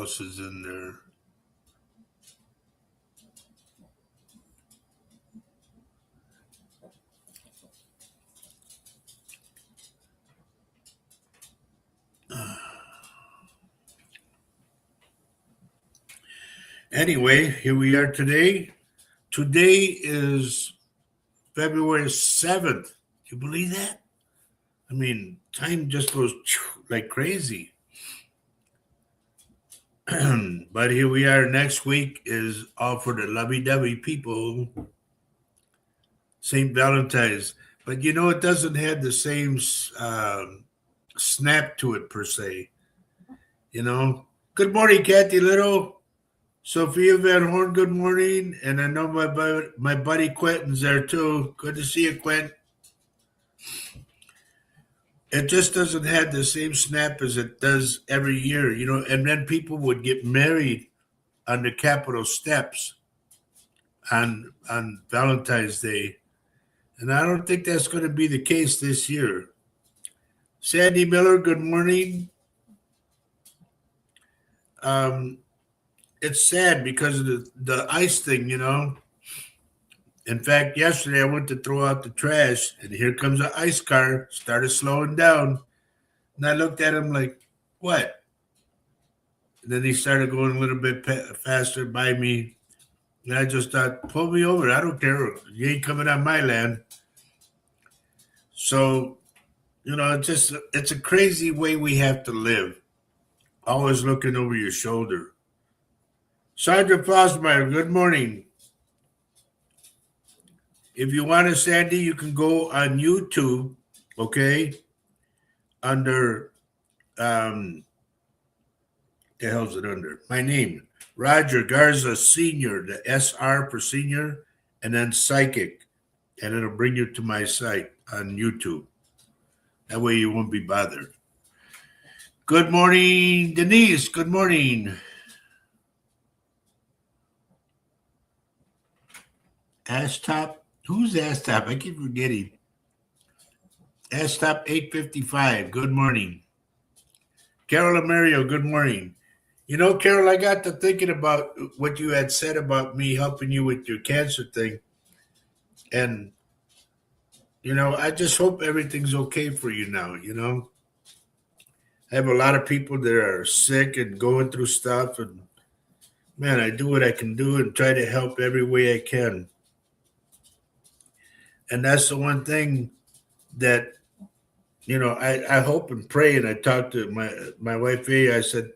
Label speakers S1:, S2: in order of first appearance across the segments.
S1: else is in there? Anyway, here we are today. Today is February 7th. Can you believe that? I mean, time just goes like crazy. But here we are. Next week is all for the lovey-dovey people. St. Valentine's. But you know, it doesn't have the same snap to it per se. You know, good morning, Kathy Little. Sophia Van Horn, good morning. And I know my buddy Quentin's there too. Good to see you, Quentin. It just doesn't have the same snap as it does every year, you know. And then people would get married on the Capitol steps on Valentine's Day. And I don't think that's going to be the case this year. Sandy Miller, good morning. It's sad because of the ice thing, you know. In fact, yesterday I went to throw out the trash, and here comes an ice car, started slowing down. And I looked at him like, what? And then he started going a little bit faster by me. And I just thought, pull me over. I don't care. You ain't coming on my land. So, you know, it's a crazy way we have to live. Always looking over your shoulder. Sandra Fosmeyer, good morning. If you want to, Sandy, you can go on YouTube, okay? Under, the hell's it under? My name, Roger Garza Senior, the SR for senior, and then psychic. And it'll bring you to my site on YouTube. That way you won't be bothered. Good morning, Denise. Good morning. Ashtop. Who's Ashtop? I keep forgetting. Ashtop 855. Good morning. Carol Amario, good morning. You know, Carol, I got to thinking about what you had said about me helping you with your cancer thing. And, you know, I just hope everything's okay for you now, you know. I have a lot of people that are sick and going through stuff. And, man, I do what I can do and try to help every way I can. And that's the one thing that, you know, I hope and pray, and I talked to my wife, I said,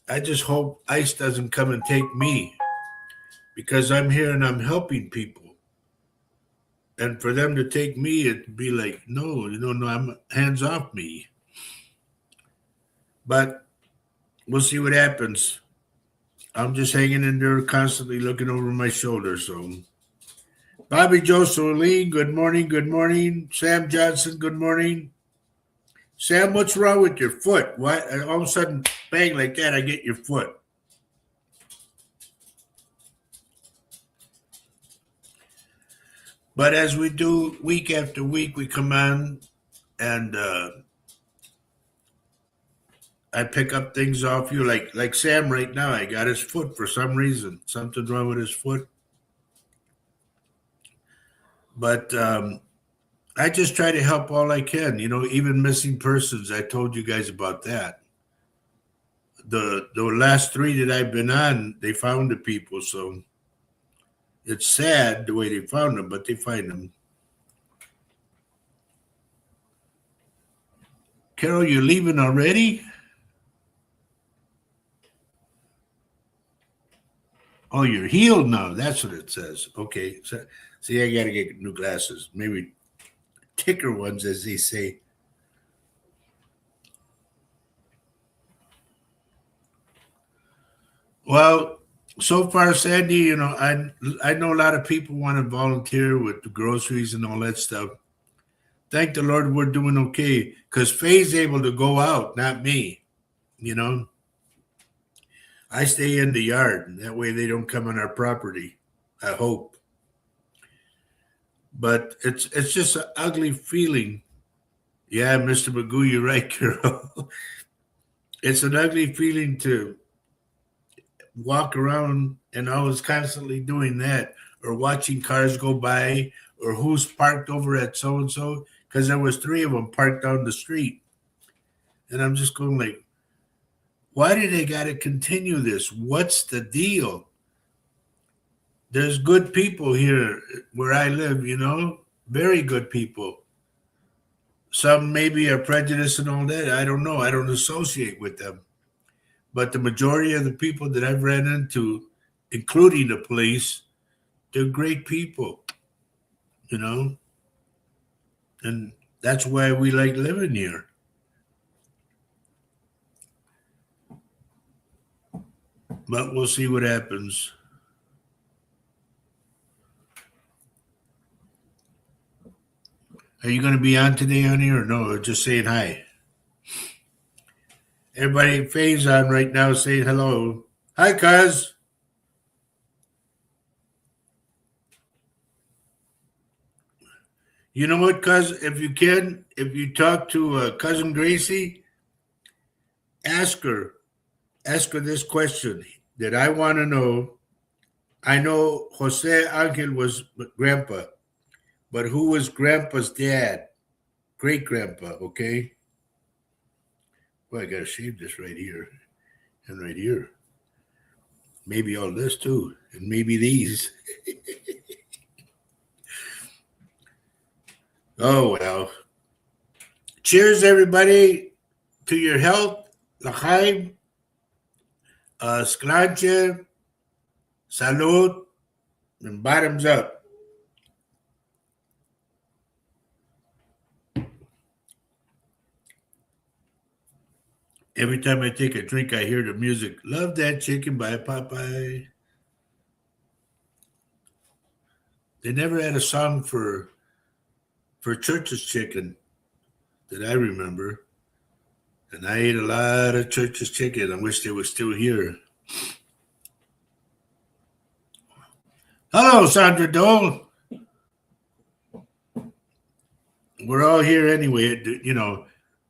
S1: I just hope ICE doesn't come and take me because I'm here and I'm helping people. And for them to take me, it'd be like, no, I'm hands off me. But we'll see what happens. I'm just hanging in there, constantly looking over my shoulder. So, Bobby Joe Soline, good morning. Good morning. Sam Johnson, good morning. Sam, what's wrong with your foot? Why all of a sudden, bang like that, I get your foot? But as we do week after week, we come on and I pick up things off you. Like Sam right now, I got his foot for some reason. Something's wrong with his foot. But I just try to help all I can, you know, even missing persons. I told you guys about that. The last 3 that I've been on, they found the people. So it's sad the way they found them, but they find them. Carol, you're leaving already? Oh, you're healed now. That's what it says. Okay. So, see, I got to get new glasses. Maybe thicker ones, as they say. Well, so far, Sandy, you know, I know a lot of people want to volunteer with the groceries and all that stuff. Thank the Lord we're doing okay because Faye's able to go out, not me. You know, I stay in the yard, and that way they don't come on our property. I hope. But it's just an ugly feeling. Yeah, Mr. Magoo, you're right, Carol. It's an ugly feeling to walk around and I was constantly doing that or watching cars go by or who's parked over at so and so because there was three of them parked down the street. And I'm just going like, why do they got to continue this? What's the deal? There's good people here where I live, very good people. Some maybe are prejudiced and all that. I don't know. I don't associate with them. But the majority of the people that I've ran into, including the police, they're great people, you know? And that's why we like living here. But we'll see what happens. Are you going to be on today, honey, or no? Or just saying hi? Everybody, Faye's on right now saying hello. Hi, cuz. You know what, cuz? If you can, if you talk to cousin Gracie, ask her. Ask her this question that I want to know. I know Jose Angel was grandpa, but who was grandpa's dad? Great grandpa, okay? Well, I got to shave this right here and right here. Maybe all this too, and maybe these. Oh, well. Cheers, everybody, to your health, l'chaim, sklanche, salud, and bottoms up. Every time I take a drink, I hear the music. Love That Chicken by Popeye. They never had a song for Church's Chicken that I remember. And I ate a lot of Church's Chicken. I wish they were still here. Hello, Sandra Dole. We're all here anyway.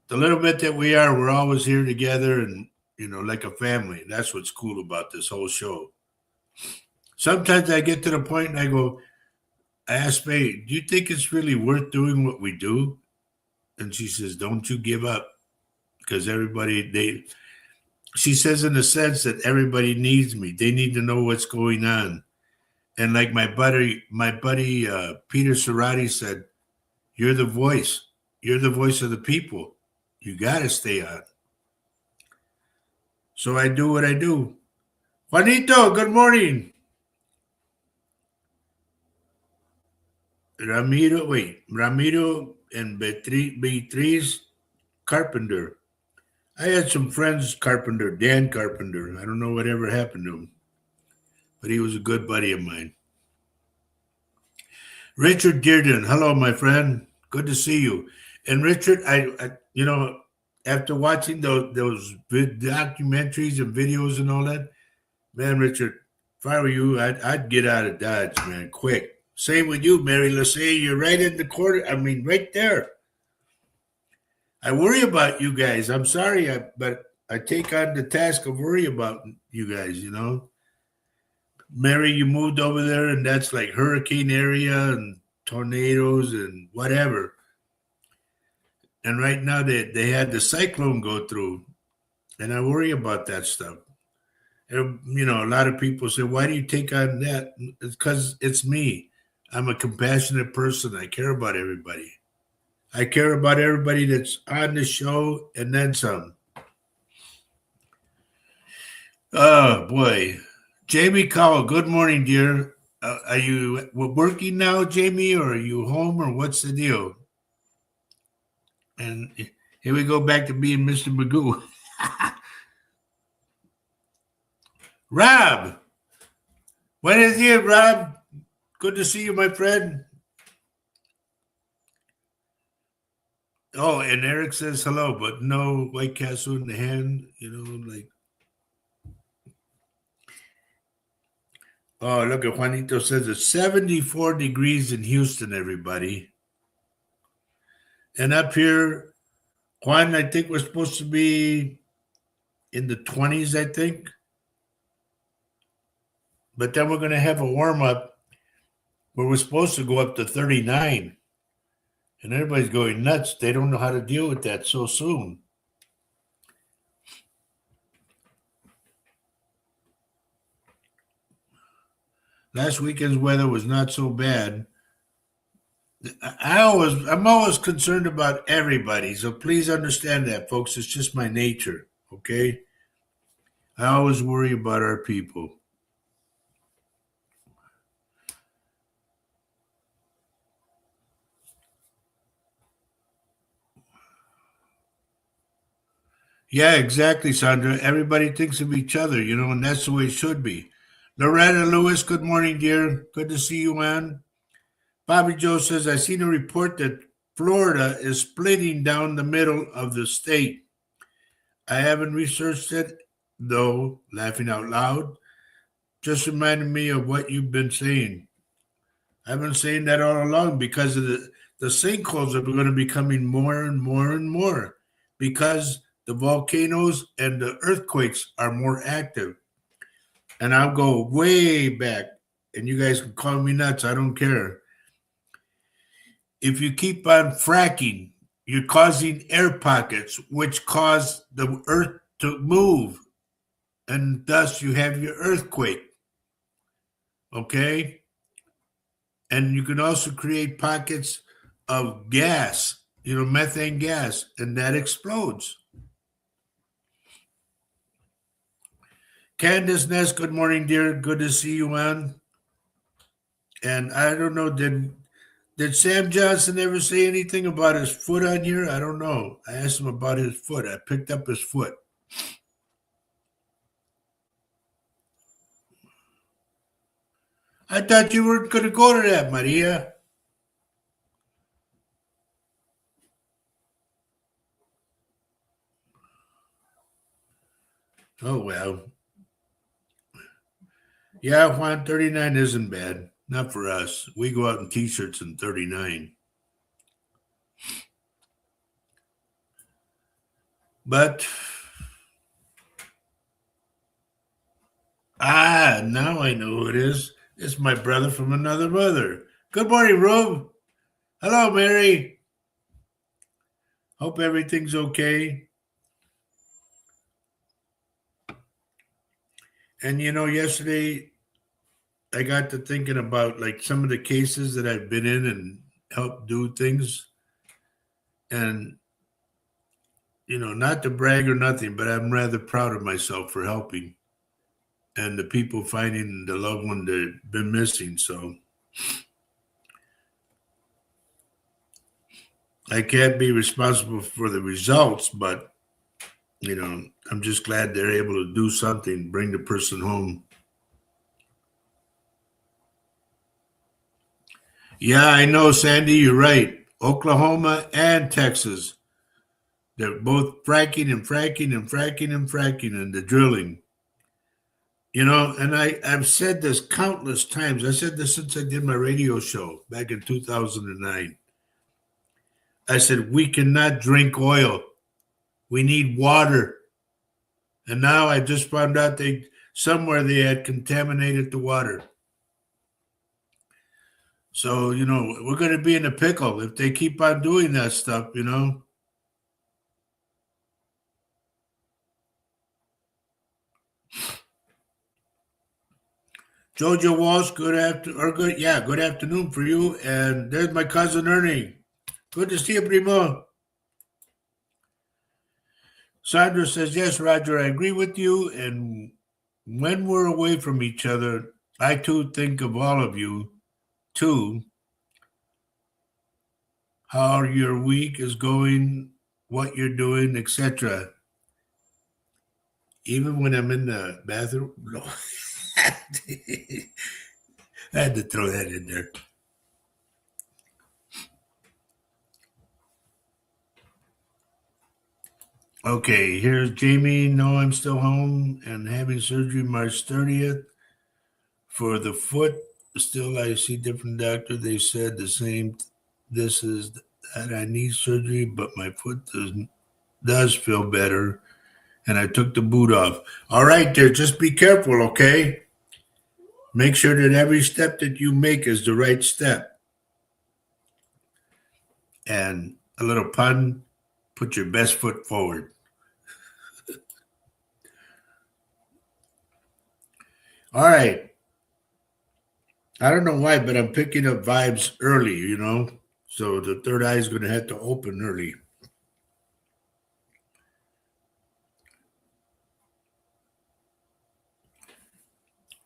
S1: The little bit that we are, we're always here together and, like a family. That's what's cool about this whole show. Sometimes I get to the point and I ask Faye, do you think it's really worth doing what we do? And she says, don't you give up. Because she says in the sense that everybody needs me. They need to know what's going on. And like my buddy Peter Cerati said, you're the voice. You're the voice of the people. You got to stay on. So I do what I do. Juanito, good morning. Ramiro and Beatriz Carpenter. I had some friends, Carpenter, Dan Carpenter. I don't know whatever happened to him, but he was a good buddy of mine. Richard Dearden, hello, my friend. Good to see you. And Richard, after watching those documentaries and videos and all that, man, Richard, if I were you, I'd get out of Dodge, man, quick. Same with you, Mary Lassay. You're right in the corner. I mean, right there. I worry about you guys. I'm sorry, but I take on the task of worry about you guys, Mary, you moved over there, and that's like hurricane area and tornadoes and whatever. And right now they had the cyclone go through, and I worry about that stuff. And, a lot of people say, why do you take on that? It's because it's me. I'm a compassionate person. I care about everybody. I care about everybody that's on the show and then some. Oh, boy. Jamie Cowell, good morning, dear. Are you working now, Jamie, or are you home, or what's the deal? And here we go back to being Mr. Magoo. Rob, buenos dias, Rob. Good to see you, my friend. Oh, and Eric says hello, but no White Castle in the hand, like. Oh, look at Juanito says it's 74 degrees in Houston, everybody. And up here, Juan, I think we're supposed to be in the 20s, I think. But then we're going to have a warm up where we're supposed to go up to 39. And everybody's going nuts. They don't know how to deal with that so soon. Last weekend's weather was not so bad. I'm always concerned about everybody. So please understand that, folks. It's just my nature. Okay. I always worry about our people. Yeah, exactly, Sandra. Everybody thinks of each other, and that's the way it should be. Loretta Lewis, good morning, dear. Good to see you, man. Bobby Joe says, I seen a report that Florida is splitting down the middle of the state. I haven't researched it, though, laughing out loud. Just reminded me of what you've been saying. I've been saying that all along because of the sinkholes are going to be coming more and more and more because the volcanoes and the earthquakes are more active. And I'll go way back, and you guys can call me nuts. I don't care. If you keep on fracking, you're causing air pockets, which cause the earth to move, and thus you have your earthquake. Okay? And you can also create pockets of gas, methane gas, and that explodes. Candace Ness, good morning, dear. Good to see you on. And I don't know, did Sam Johnson ever say anything about his foot on here? I don't know. I asked him about his foot. I picked up his foot. I thought you weren't going to go to that, Maria. Oh, well. Yeah, Juan, 39 isn't bad. Not for us. We go out in t-shirts in 39. But, now I know who it is. It's my brother from another mother. Good morning, Rube. Hello, Mary. Hope everything's okay. And, yesterday I got to thinking about like some of the cases that I've been in and helped do things. And, not to brag or nothing, but I'm rather proud of myself for helping and the people finding the loved one that been missing. So I can't be responsible for the results, but, I'm just glad they're able to do something, bring the person home. Yeah, I know, Sandy, you're right. Oklahoma and Texas. They're both fracking and fracking and fracking and fracking and the drilling. And I've said this countless times. I said this since I did my radio show back in 2009. I said, we cannot drink oil. We need water. And now I just found out somewhere they had contaminated the water. So, we're going to be in a pickle if they keep on doing that stuff. Jojo Walsh, good afternoon for you. And there's my cousin Ernie. Good to see you, primo. Sandra says, yes, Roger, I agree with you. And when we're away from each other, I too think of all of you, too, how your week is going, what you're doing, etc. Even when I'm in the bathroom. No. I had to throw that in there. Okay, here's Jamie. No, I'm still home and having surgery March 30th for the foot. Still, I see different doctor. They said the same. This is that I need surgery, but my foot does feel better. And I took the boot off. All right, there. Just be careful, okay? Make sure that every step that you make is the right step. And a little pun, put your best foot forward. All right. I don't know why, but I'm picking up vibes early. So the third eye is going to have to open early.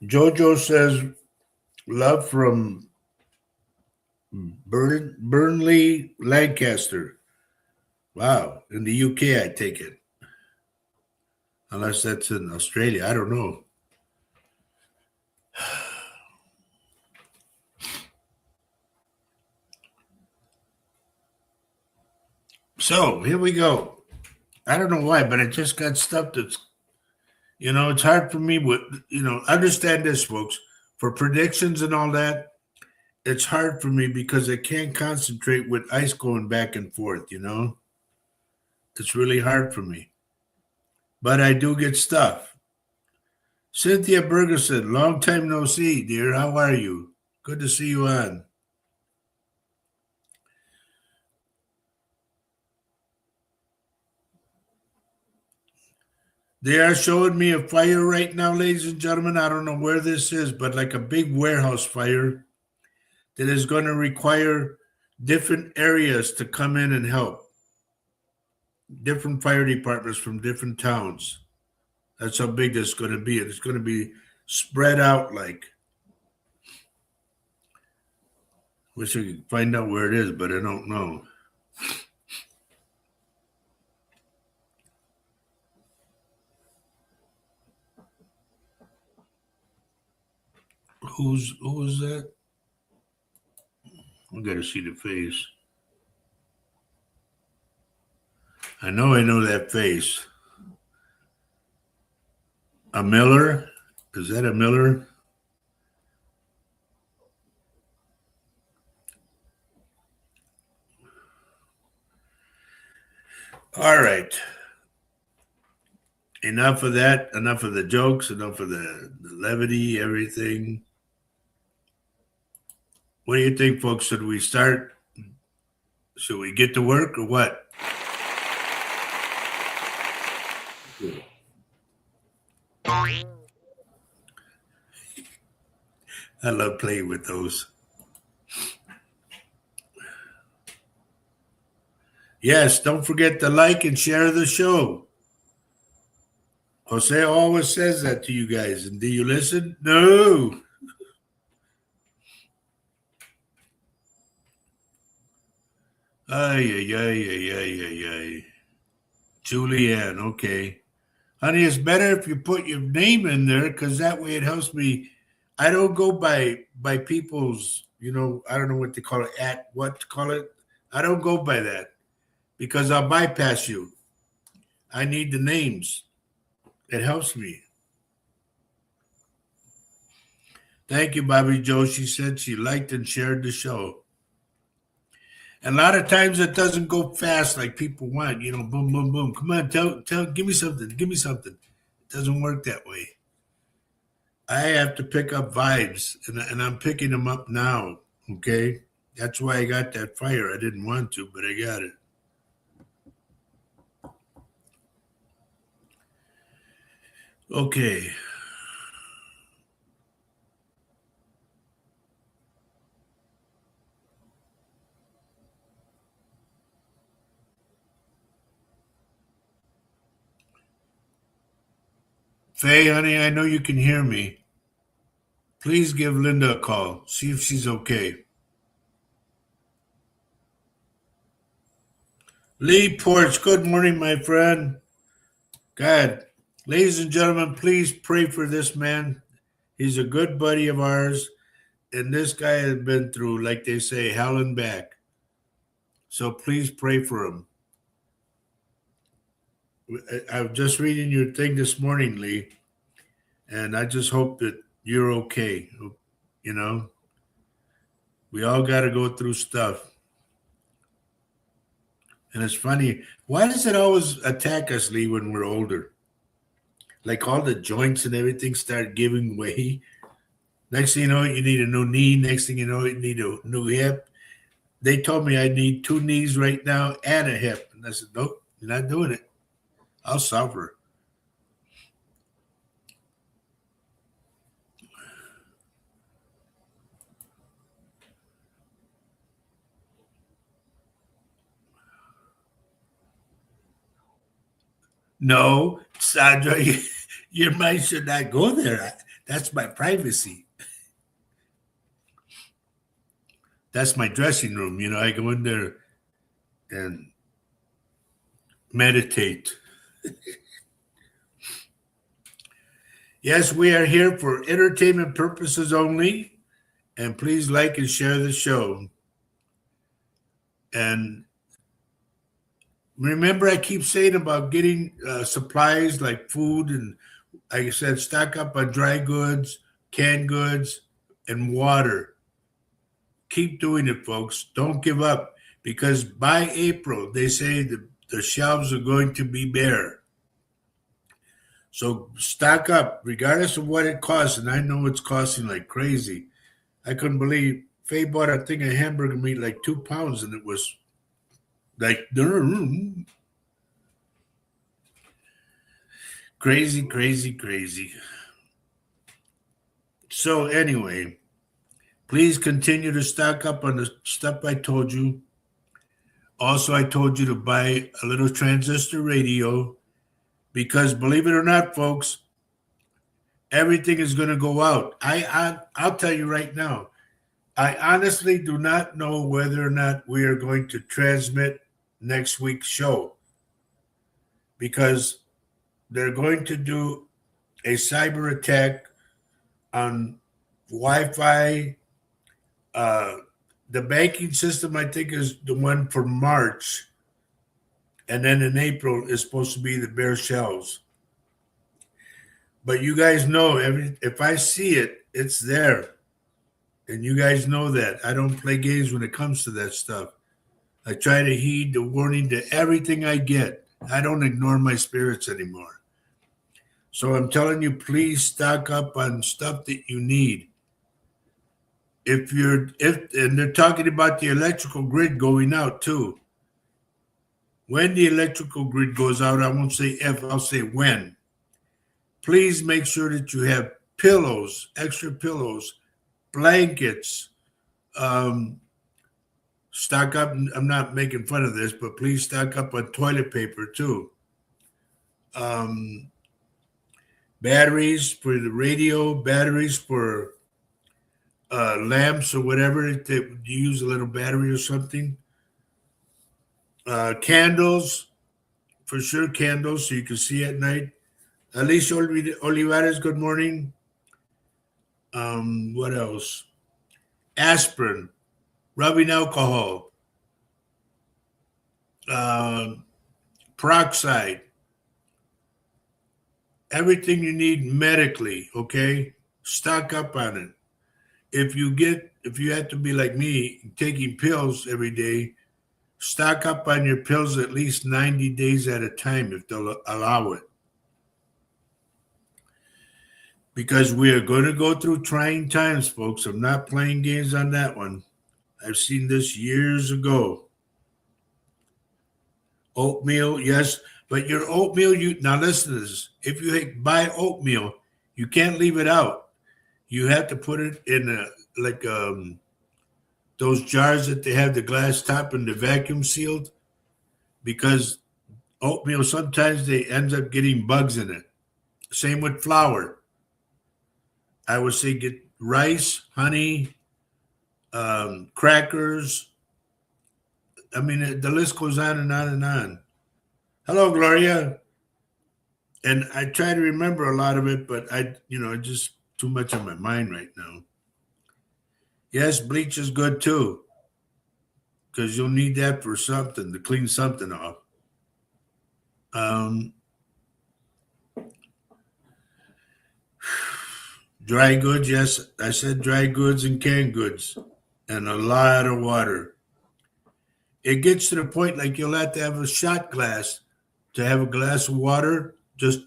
S1: Jojo says, love from Burnley, Lancaster. Wow. In the UK, I take it. Unless that's in Australia. I don't know. So here we go. I don't know why, but I just got stuff it's hard for me understand this, folks. For predictions and all that, it's hard for me because I can't concentrate with ice going back and forth. It's really hard for me. But I do get stuff. Cynthia Bergerson, long time no see, dear. How are you? Good to see you on. They are showing me a fire right now, ladies and gentlemen. I don't know where this is, but like a big warehouse fire that is going to require different areas to come in and help. Different fire departments from different towns. That's how big this is going to be. It's going to be spread out like. Wish I could find out where it is, but I don't know. Who is that? I gotta see the face. I know that face. A Miller? Is that a Miller? All right. Enough of that. Enough of the jokes. Enough of the levity, everything. What do you think, folks? Should we start? Should we get to work or what? I love playing with those. Yes, don't forget to like and share the show. Jose always says that to you guys. And do you listen? No. Ay, ay, ay, ay, ay, ay, ay. Julianne, okay. Honey, it's better if you put your name in there because that way it helps me. I don't go by people's, I don't know what they call it, what to call it. I don't go by that because I'll bypass you. I need the names. It helps me. Thank you, Bobby Joe. She said she liked and shared the show. And a lot of times it doesn't go fast like people want, boom, boom, boom. Come on, give me something. Give me something. It doesn't work that way. I have to pick up vibes, and I'm picking them up now. Okay, that's why I got that fire. I didn't want to, but I got it. Okay. Faye, honey, I know you can hear me. Please give Linda a call. See if she's okay. Lee Porch, good morning, my friend. God, ladies and gentlemen, please pray for this man. He's a good buddy of ours, and this guy has been through, like they say, hell and back. So please pray for him. I was just reading your thing this morning, Lee, and I just hope that you're okay. We all got to go through stuff. And it's funny, why does it always attack us, Lee, when we're older? Like all the joints and everything start giving way. Next thing you know, you need a new knee. Next thing you know, you need a new hip. They told me I need two knees right now and a hip. And I said, nope, you're not doing it. I'll suffer. No, Sandra, your mind should not go there. That's my privacy. That's my dressing room. I go in there and meditate. Yes, we are here for entertainment purposes only. And please like and share the show. And remember, I keep saying about getting supplies like food and, like I said, stock up on dry goods, canned goods, and water. Keep doing it, folks. Don't give up because by April, they say the shelves are going to be bare. So stock up, regardless of what it costs. And I know it's costing like crazy. I couldn't believe Faye bought a thing of hamburger meat like 2 pounds, and it was like crazy, crazy, crazy. So anyway, please continue to stock up on the stuff I told you. Also, I told you to buy a little transistor radio because, believe it or not, folks, everything is going to go out. I'll tell you right now. I honestly do not know whether or not we are going to transmit next week's show because they're going to do a cyber attack on Wi-Fi. The banking system, I think, is the one for March, and then in April is supposed to be the bare shelves. But you guys know, if I see it, it's there, and you guys know that I don't play games when it comes to that stuff. I try to heed the warning to everything I get. I don't ignore my spirits anymore. So I'm telling you, please stock up on stuff that you need. If and they're talking about the electrical grid going out too. When the electrical grid goes out, I won't say if, I'll say when. Please make sure that you have pillows, extra pillows, blankets. Stock up. I'm not making fun of this, but please stock up on toilet paper too. Um, Batteries for the radio, batteries for lamps or whatever. You use a little battery or something. Candles, for sure, candles so you can see at night. Alicia Olivares, good morning. What else? Aspirin, rubbing alcohol, uh, peroxide, everything you need medically, okay? Stock up on it. If you have to be like me, taking pills every day, stock up on your pills at least 90 days at a time if they'll allow it. Because we are going to go through trying times, folks. I'm not playing games on that one. I've seen this years ago. Oatmeal, yes, but your oatmeal, now listen to this. If you buy oatmeal, you can't leave it out. You have to put it in those jars that they have the glass top and the vacuum sealed, because oatmeal sometimes they ends up getting bugs in it. Same with flour. I would say get rice, honey, crackers. I mean, the list goes on and on and on. Hello, Gloria. And I try to remember a lot of it, but just too much on my mind right now. Yes, bleach is good too, because you'll need that for something to clean something off. Dry goods, yes, I said dry goods and canned goods, and a lot of water. It gets to the point like you'll have to have a shot glass to have a glass of water just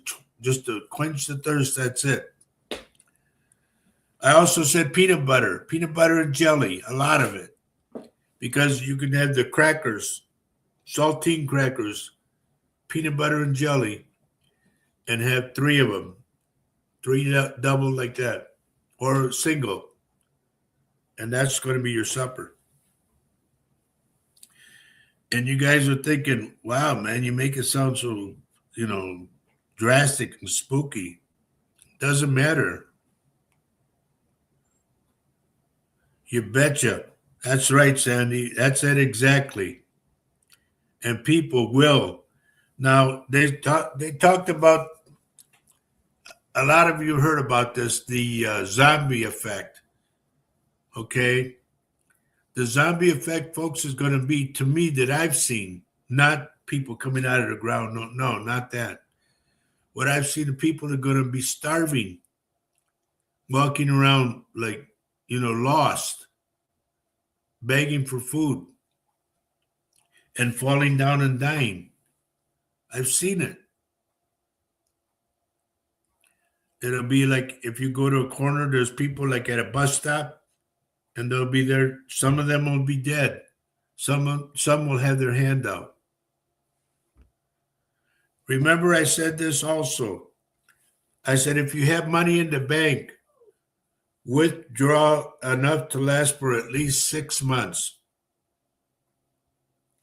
S1: to quench the thirst. That's it. I also said peanut butter and jelly, a lot of it, because you can have the crackers, saltine crackers, peanut butter and jelly, and have three of them, three double like that, or single, and that's going to be your supper. And you guys are thinking, wow, man, you make it sound so, you know, drastic and spooky. Doesn't matter. You betcha. That's right, Sandy. That's it exactly. And people will. Now they talked about, a lot of you heard about this, the zombie effect. Okay, the zombie effect, folks, is going to be, to me, that I've seen, not people coming out of the ground. No, no, not that. What I've seen, the people are going to be starving, walking around like, lost, begging for food, and falling down and dying. I've seen it. It'll be like if you go to a corner, there's people like at a bus stop, and they'll be there. Some of them will be dead. Some will have their hand out. Remember, I said this also. I said, if you have money in the bank, withdraw enough to last for at least 6 months,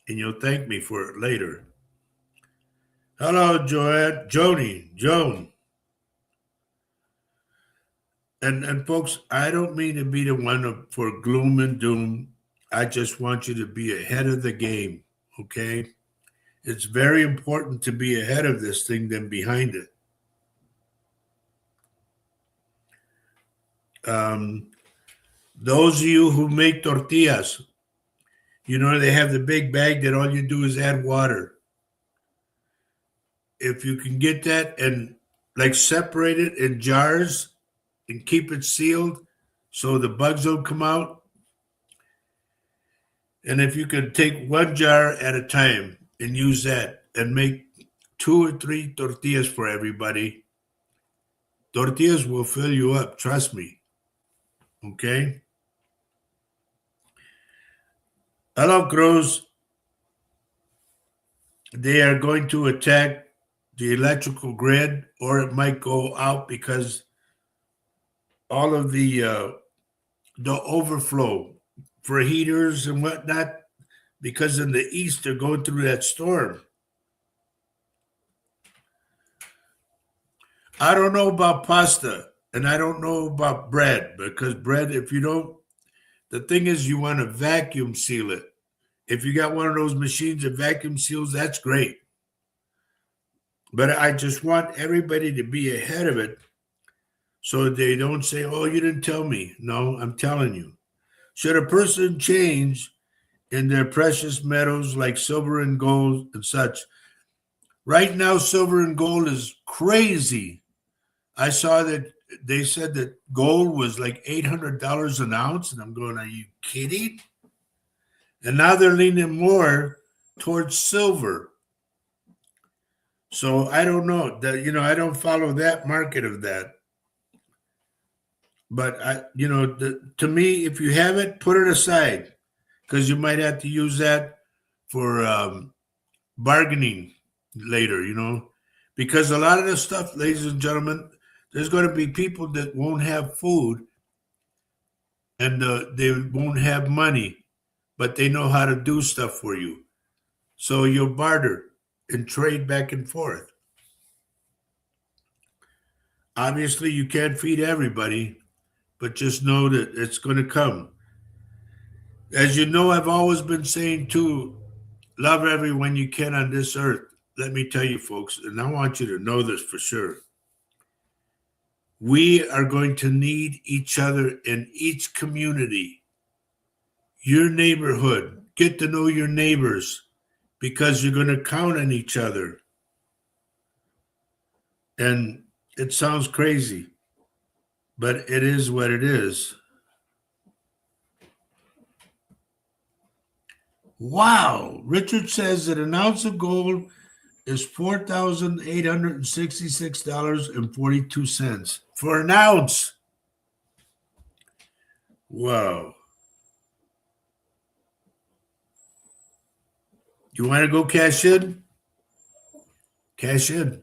S1: and you'll thank me for it later. Hello, Joan. And folks, I don't mean to be the one for gloom and doom. I just want you to be ahead of the game, okay? It's very important to be ahead of this thing than behind it. Those of you who make tortillas, they have the big bag that all you do is add water. If you can get that and like separate it in jars and keep it sealed so the bugs don't come out. And if you can take one jar at a time and use that and make 2 or 3 tortillas for everybody, tortillas will fill you up. Trust me. Okay? Hello, Cruz. They are going to attack the electrical grid, or it might go out because all of the overflow for heaters and whatnot, because in the east they're going through that storm. I don't know about pasta and I don't know about bread, because bread, if you don't, the thing is you want to vacuum seal it. If you got one of those machines that vacuum seals, that's great. But I just want everybody to be ahead of it so they don't say, oh, you didn't tell me. No, I'm telling you. Should a person change in their precious metals like silver and gold and such? Right now, silver and gold is crazy. I saw that they said that gold was like $800 an ounce, and I'm going, are you kidding? And now they're leaning more towards silver. So I don't know that, I don't follow that market of that. But to me, if you have it, put it aside, because you might have to use that for bargaining later, because a lot of the stuff, ladies and gentlemen, there's going to be people that won't have food and they won't have money, but they know how to do stuff for you. So you'll barter and trade back and forth. Obviously, you can't feed everybody, but just know that it's going to come. As you know, I've always been saying too, love everyone you can on this earth. Let me tell you, folks, and I want you to know this for sure. We are going to need each other in each community. Your neighborhood, get to know your neighbors, because you're going to count on each other. And it sounds crazy, but it is what it is. Wow. Richard says that an ounce of gold is $4,866.42 for an ounce. Wow. You want to go cash in? Cash in.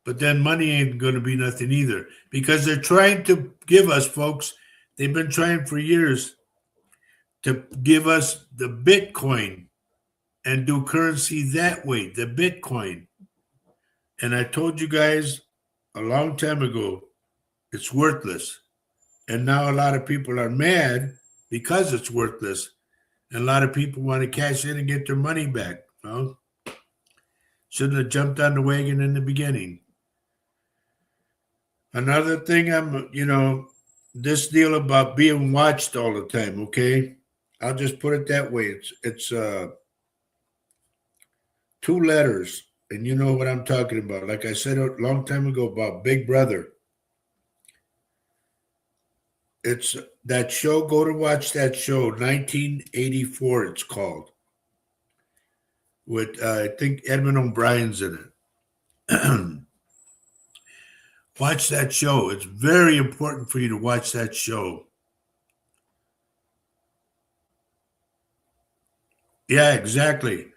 S1: But then money ain't going to be nothing either because they're trying to give us, folks, they've been trying for years to give us the Bitcoin and do currency that way, the Bitcoin. And I told you guys a long time ago, it's worthless. And now a lot of people are mad because it's worthless. And a lot of people want to cash in and get their money back. Well, shouldn't have jumped on the wagon in the beginning. Another thing this deal about being watched all the time, okay? I'll just put it that way. It's two letters, and you know what I'm talking about. Like I said a long time ago about Big Brother. It's that show. Go to watch that show, 1984. It's called with I think Edmund O'Brien's in it. Watch that show. It's very important for you to watch that show. Yeah, exactly.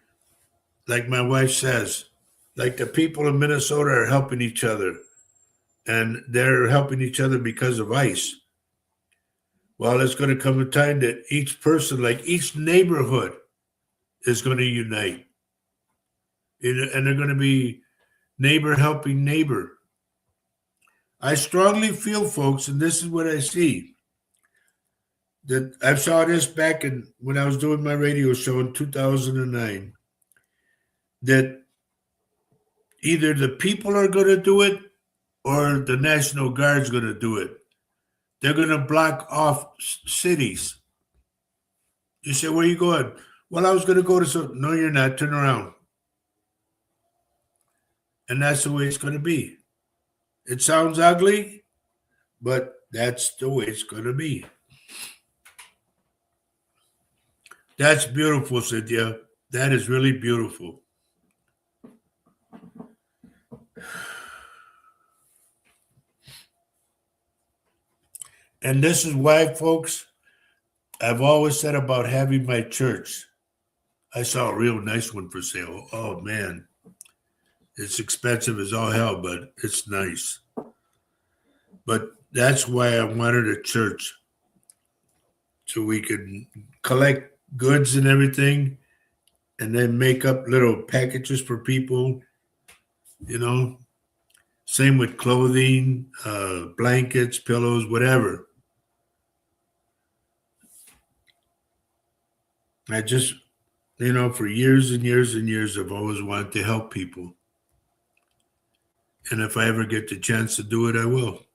S1: Like my wife says, like the people in Minnesota are helping each other, and they're helping each other because of ice. Well, it's going to come a time that each person, like each neighborhood, is going to unite, and they're going to be neighbor helping neighbor. I strongly feel, folks, and this is what I see, that I saw this back in when I was doing my radio show in 2009, that either the people are going to do it or the National Guard's going to do it. They're going to block off cities. You say, where are you going? Well, I was going to go to some. No, you're not. Turn around. And that's the way it's going to be. It sounds ugly, but that's the way it's going to be. That's beautiful, Cynthia. That is really beautiful. And this is why, folks, I've always said about having my church. I saw a real nice one for sale. Oh, man. It's expensive as all hell, but it's nice. But that's why I wanted a church, so we could collect goods and everything and then make up little packages for people, you know. Same with clothing, blankets, pillows, whatever. I just, for years and years and years, I've always wanted to help people. And if I ever get the chance to do it, I will.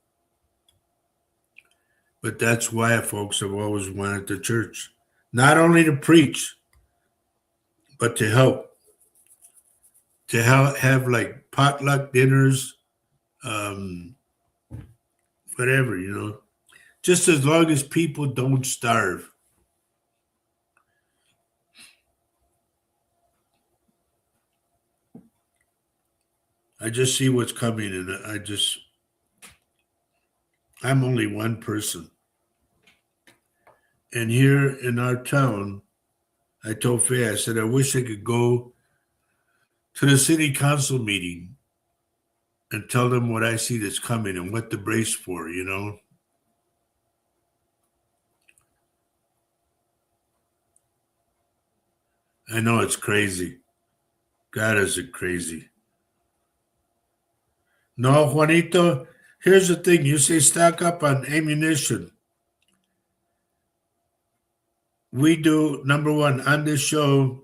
S1: But that's why, folks, I've always wanted the church. Not only to preach, but to help. To have like potluck dinners, um, whatever, just as long as people don't starve. I just see what's coming, and I'm only one person. And here in our town, I told Faye, I said, I wish I could go to the city council meeting and tell them what I see that's coming and what to brace for, I know it's crazy. God, is it crazy. No, Juanito, here's the thing. You say stock up on ammunition. We do, number one, on this show,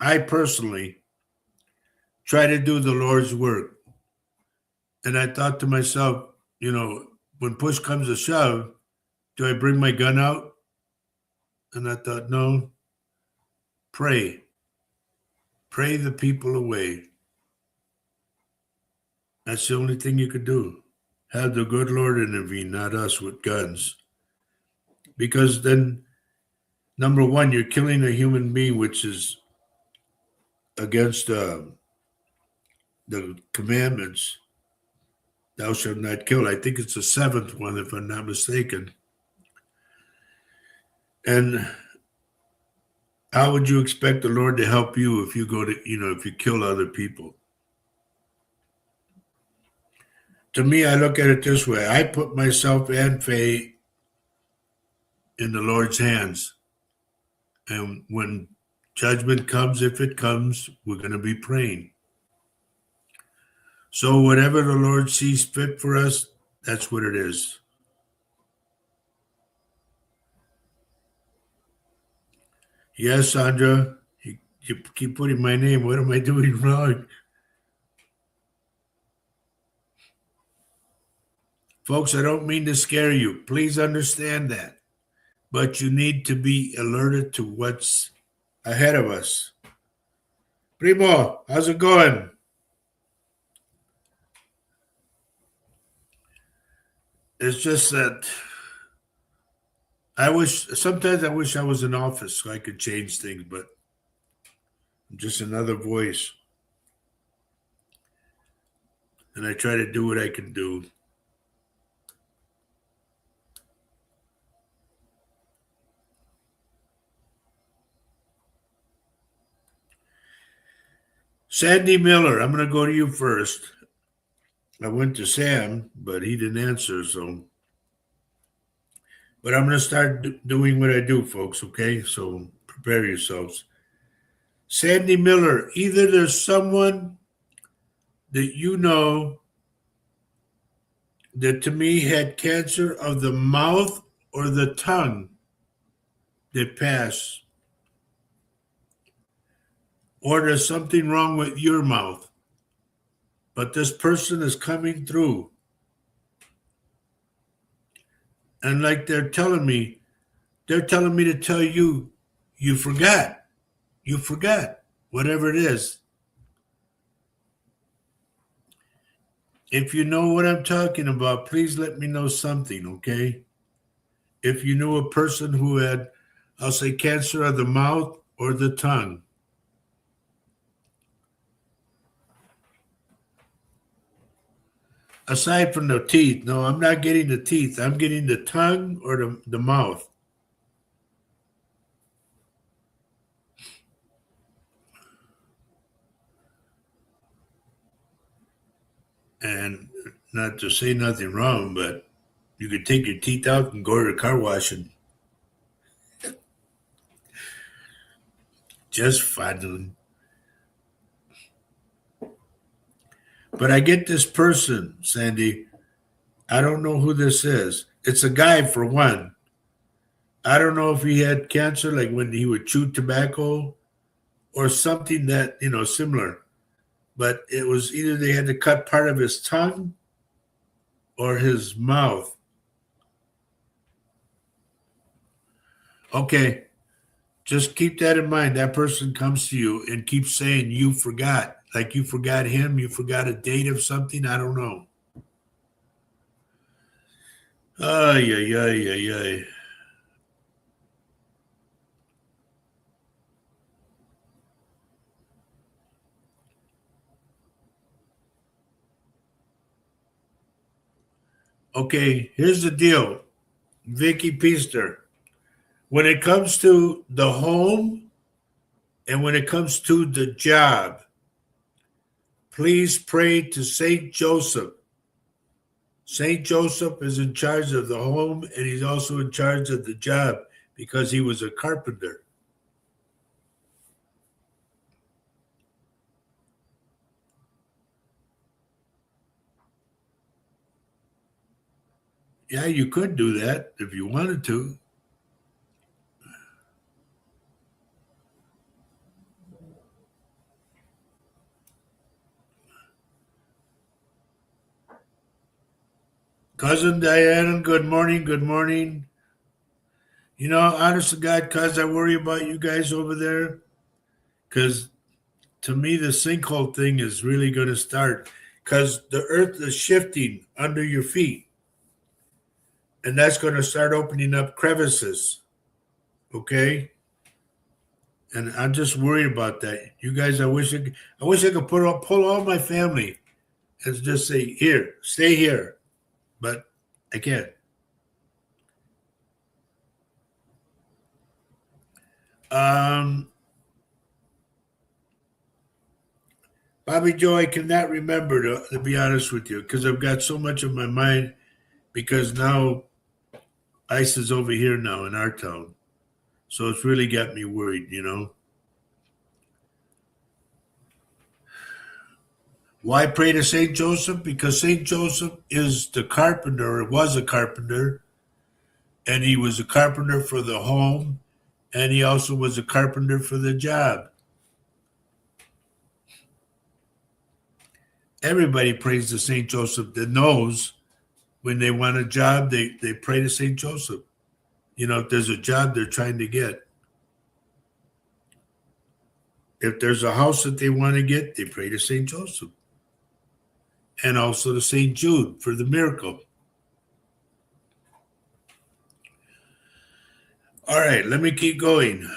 S1: I personally try to do the Lord's work. And I thought to myself, when push comes to shove, do I bring my gun out? And I thought, no, pray. Pray the people away. That's the only thing you could do. Have the good Lord intervene, not us with guns. Because then, number one, you're killing a human being, which is against the commandments. Thou shalt not kill. I think it's the seventh one, if I'm not mistaken. And how would you expect the Lord to help you if you go to, if you kill other people? To me, I look at it this way. I put myself and Faye in the Lord's hands. And when judgment comes, if it comes, we're going to be praying. So whatever the Lord sees fit for us, that's what it is. Yes, Sandra, you keep putting my name. What am I doing wrong? Folks, I don't mean to scare you. Please understand that. But you need to be alerted to what's ahead of us. Primo, how's it going? It's just that sometimes I wish I was in office so I could change things, but I'm just another voice. And I try to do what I can do. Sandy Miller, I'm going to go to you first. I went to Sam, but he didn't answer, so. But I'm going to start doing what I do, folks, okay? So prepare yourselves. Sandy Miller, either there's someone that you know that to me had cancer of the mouth or the tongue that passed, or there's something wrong with your mouth, but this person is coming through. And like they're telling me to tell you, you forgot, whatever it is. If you know what I'm talking about, please let me know something, okay? If you knew a person who had, I'll say, cancer of the mouth or the tongue. Aside from the teeth, no, I'm not getting the teeth. I'm getting the tongue or the mouth. And not to say nothing wrong, but you could take your teeth out and go to the car wash and just fun. But I get this person, Sandy. I don't know who this is. It's a guy, for one. I don't know if he had cancer, like when he would chew tobacco or something that, similar. But it was either they had to cut part of his tongue or his mouth. Okay, just keep that in mind. That person comes to you and keeps saying you forgot. Like you forgot him, you forgot a date of something. I don't know. Ay, ay, ay, ay, ay. Okay, here's the deal, Vicky Peaster. When it comes to the home and when it comes to the job, please pray to Saint Joseph. Saint Joseph is in charge of the home and he's also in charge of the job because he was a carpenter. Yeah, you could do that if you wanted to. Cousin Diana, good morning, good morning. Honest to God, cuz I worry about you guys over there. Because to me, the sinkhole thing is really going to start. Because the earth is shifting under your feet. And that's going to start opening up crevices. Okay? And I'm just worried about that. You guys, I wish I could pull all my family and just say, here, stay here. But I can't. Um, Bobby Joe, I cannot remember to be honest with you because I've got so much on my mind because now ICE is over here now in our town. So it's really got me worried. Why pray to St. Joseph? Because St. Joseph is the carpenter, or was a carpenter, and he was a carpenter for the home, and he also was a carpenter for the job. Everybody prays to St. Joseph that knows when they want a job, they pray to St. Joseph. If there's a job they're trying to get, if there's a house that they want to get, they pray to St. Joseph and also to St. Jude for the miracle. All right, let me keep going.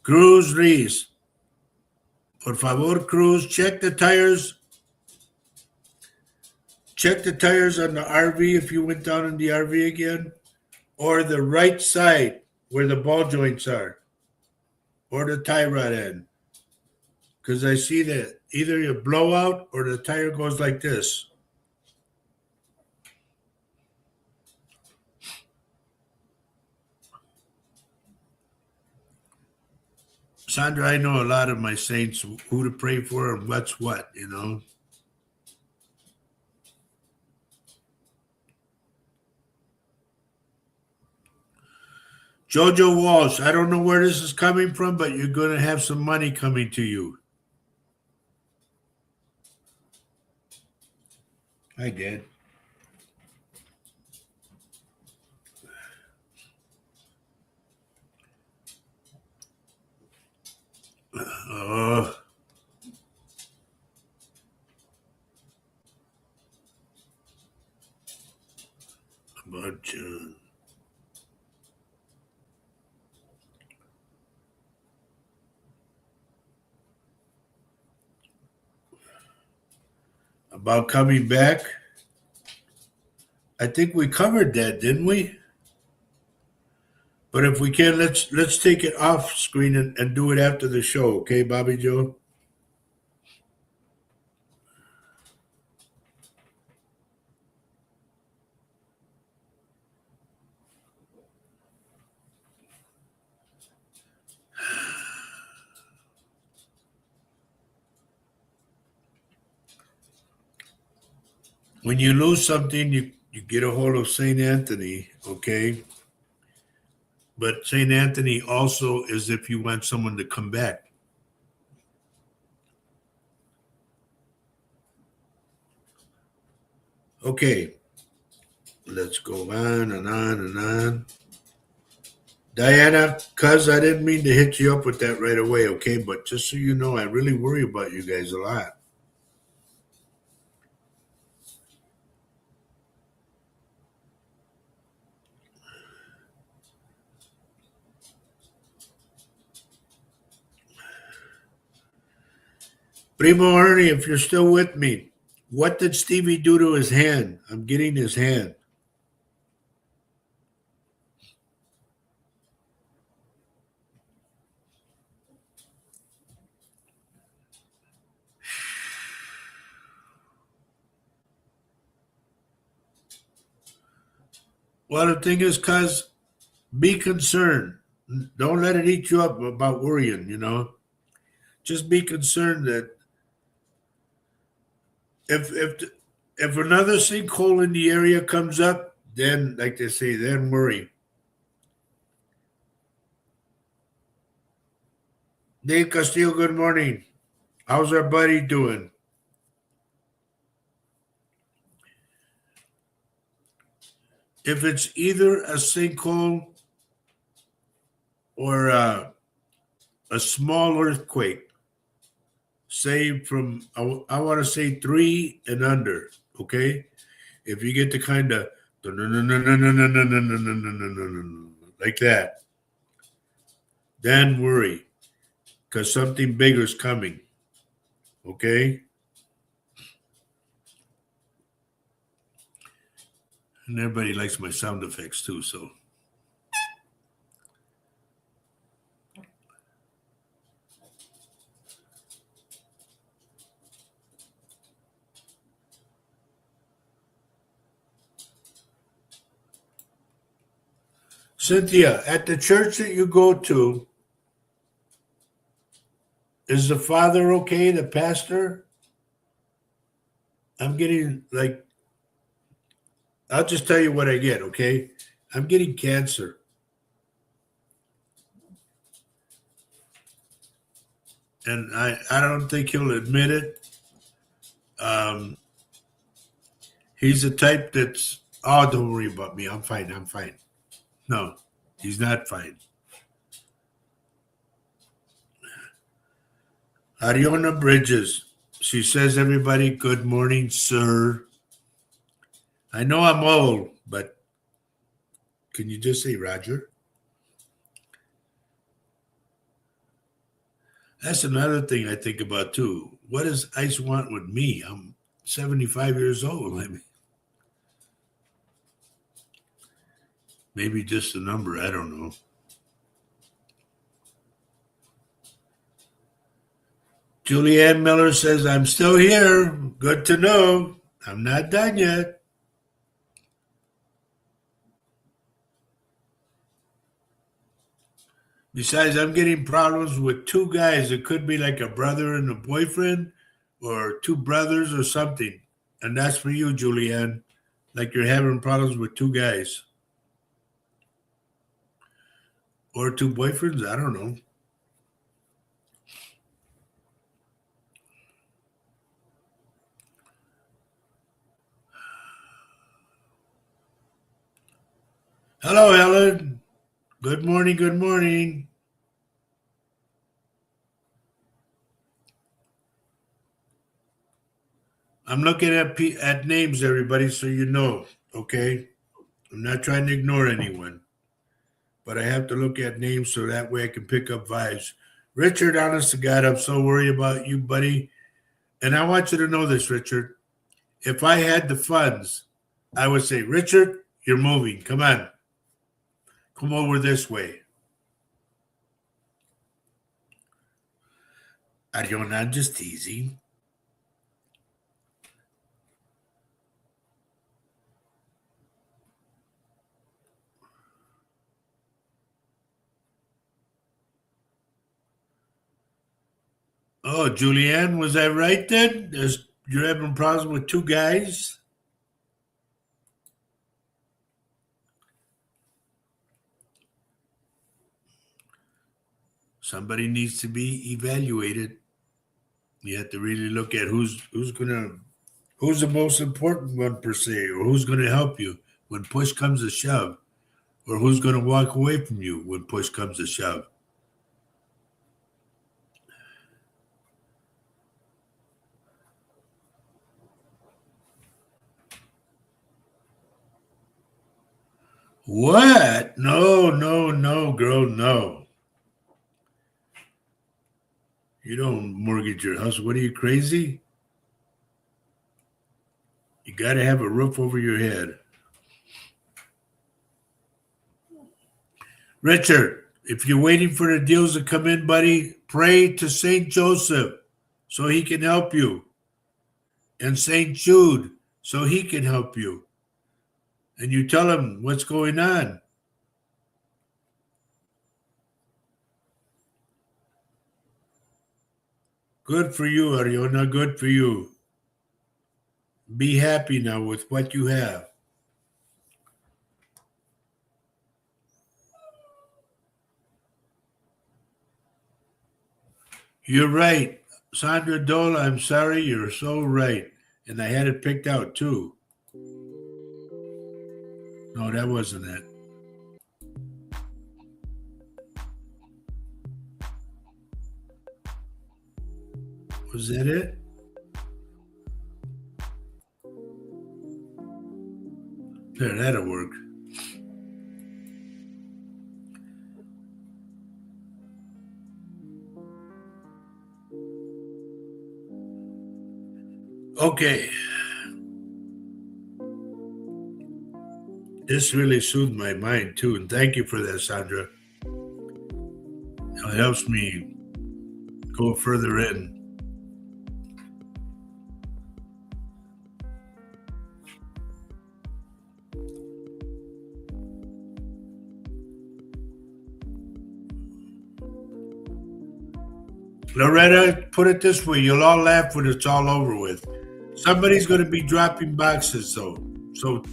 S1: Cruz Reese. Por favor, Cruz, check the tires. Check the tires on the RV if you went down in the RV again, or the right side where the ball joints are, or the tie rod end. Because I see that either you blow out or the tire goes like this. Sandra, I know a lot of my saints who to pray for and what's what. Jojo Walsh, I don't know where this is coming from, but you're going to have some money coming to you. I did. Oh, about about coming back. I think we covered that, didn't we? But if we can, let's take it off screen and do it after the show, okay, Bobby Joe? When you lose something, you get a hold of Saint Anthony, okay? But Saint Anthony also is if you want someone to come back. Okay, let's go on and on and on. Diana, cuz I didn't mean to hit you up with that right away, okay? But just so you know, I really worry about you guys a lot. Primo Ernie, if you're still with me, what did Stevie do to his hand? I'm getting his hand. Well, the thing is, cuz, be concerned. Don't let it eat you up about worrying. Just be concerned that if if another sinkhole in the area comes up, then like they say, then worry. Dave Castillo, good morning. How's our buddy doing? If it's either a sinkhole or a small earthquake, say from I want to say 3 and under, okay? If you get the kind of like that, then worry because something bigger is coming. Okay. And everybody likes my sound effects too, so. Cynthia, at the church that you go to, is the father okay, the pastor? I'm getting like, I'll just tell you what I get, okay? I'm getting cancer. And I don't think he'll admit it. Um, he's the type that's, oh, don't worry about me. I'm fine. I'm fine. No, he's not fine. Ariana Bridges. She says, everybody, good morning, sir. I know I'm old, but can you just say Roger? That's another thing I think about too. What does ICE want with me? I'm 75 years old. I mean, maybe just a number. I don't know. Julianne Miller says, I'm still here. Good to know. I'm not done yet. Besides, I'm getting problems with two guys. It could be like a brother and a boyfriend, or two brothers or something. And that's for you, Julianne. Like you're having problems with two guys or two boyfriends. I don't know. Hello, Helen. Good morning. Good morning. I'm looking at names, everybody, so you know. Okay, I'm not trying to ignore anyone, but I have to look at names so that way I can pick up vibes. Richard, honest to God, I'm so worried about you, buddy. And I want you to know this, Richard. If I had the funds, I would say, Richard, you're moving. Come on, come over this way. Ariana, I'm just teasing. Oh, Julianne, was I right then? You're having problems with two guys? Somebody needs to be evaluated. You have to really look at who's the most important one per se, or who's gonna help you when push comes to shove, or who's gonna walk away from you when push comes to shove. What? No, no, no, girl, no. You don't mortgage your house. What are you crazy? You gotta have a roof over your head. Richard, if you're waiting for the deals to come in, buddy, pray to Saint Joseph so he can help you. And Saint Jude so he can help you. And you tell him what's going on. Good for you, Ariana. Good for you. Be happy now with what you have. You're right. Sandra Dole, I'm sorry. You're so right. And I had it picked out too. No, that wasn't it. Was that it? There, that'll work. Okay. This really soothed my mind too, and thank you for that, Sandra. It helps me go further in. Loretta, put it this way: you'll all laugh when it's all over with. Somebody's going to be dropping boxes, though. So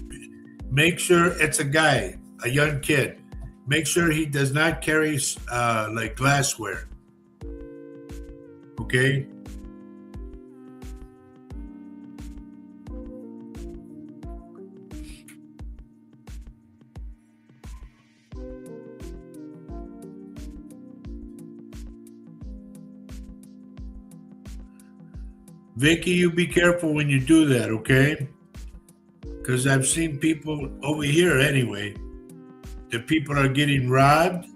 S1: make sure it's a guy, a young kid. Make sure he does not carry like glassware. Okay. Vicky, you be careful when you do that, okay? Because I've seen people over here anyway. The people are getting robbed.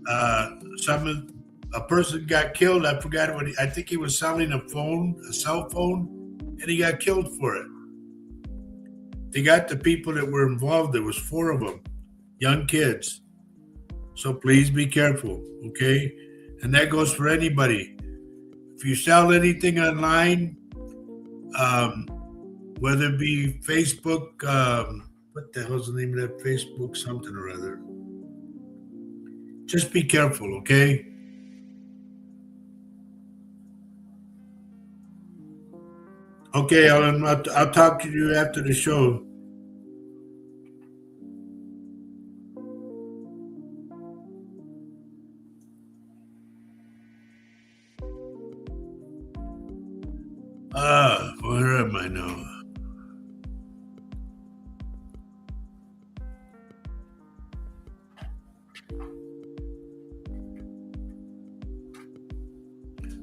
S1: A person got killed. I forgot what I think he was selling a cell phone, and he got killed for it. They got the people that were involved. There was four of them, young kids. So please be careful, okay? And that goes for anybody. If you sell anything online, um, whether it be Facebook, what the hell's the name of that Facebook something or other? Just be careful, okay? Okay, Ellen, I'll talk to you after the show. Where am I now?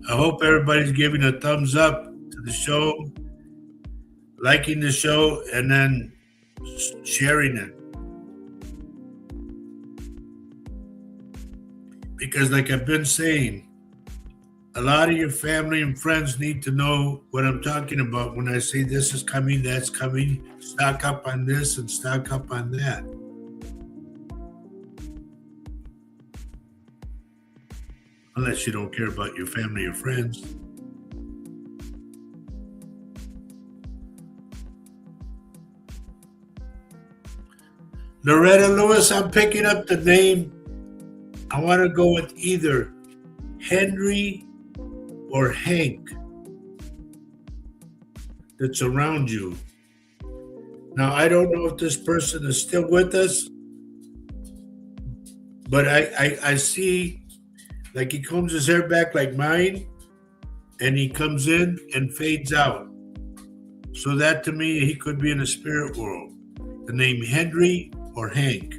S1: I hope everybody's giving a thumbs up to the show, liking the show, and then sharing it. Because, like I've been saying, a lot of your family and friends need to know what I'm talking about when I say this is coming, that's coming. Stock up on this and stock up on that. Unless you don't care about your family or friends. Loretta Lewis, I'm picking up the name. I want to go with either Henry or Hank that's around you. Now, I don't know if this person is still with us, but I see like he combs his hair back like mine, and he comes in and fades out. So that to me, he could be in the spirit world. The name Henry or Hank.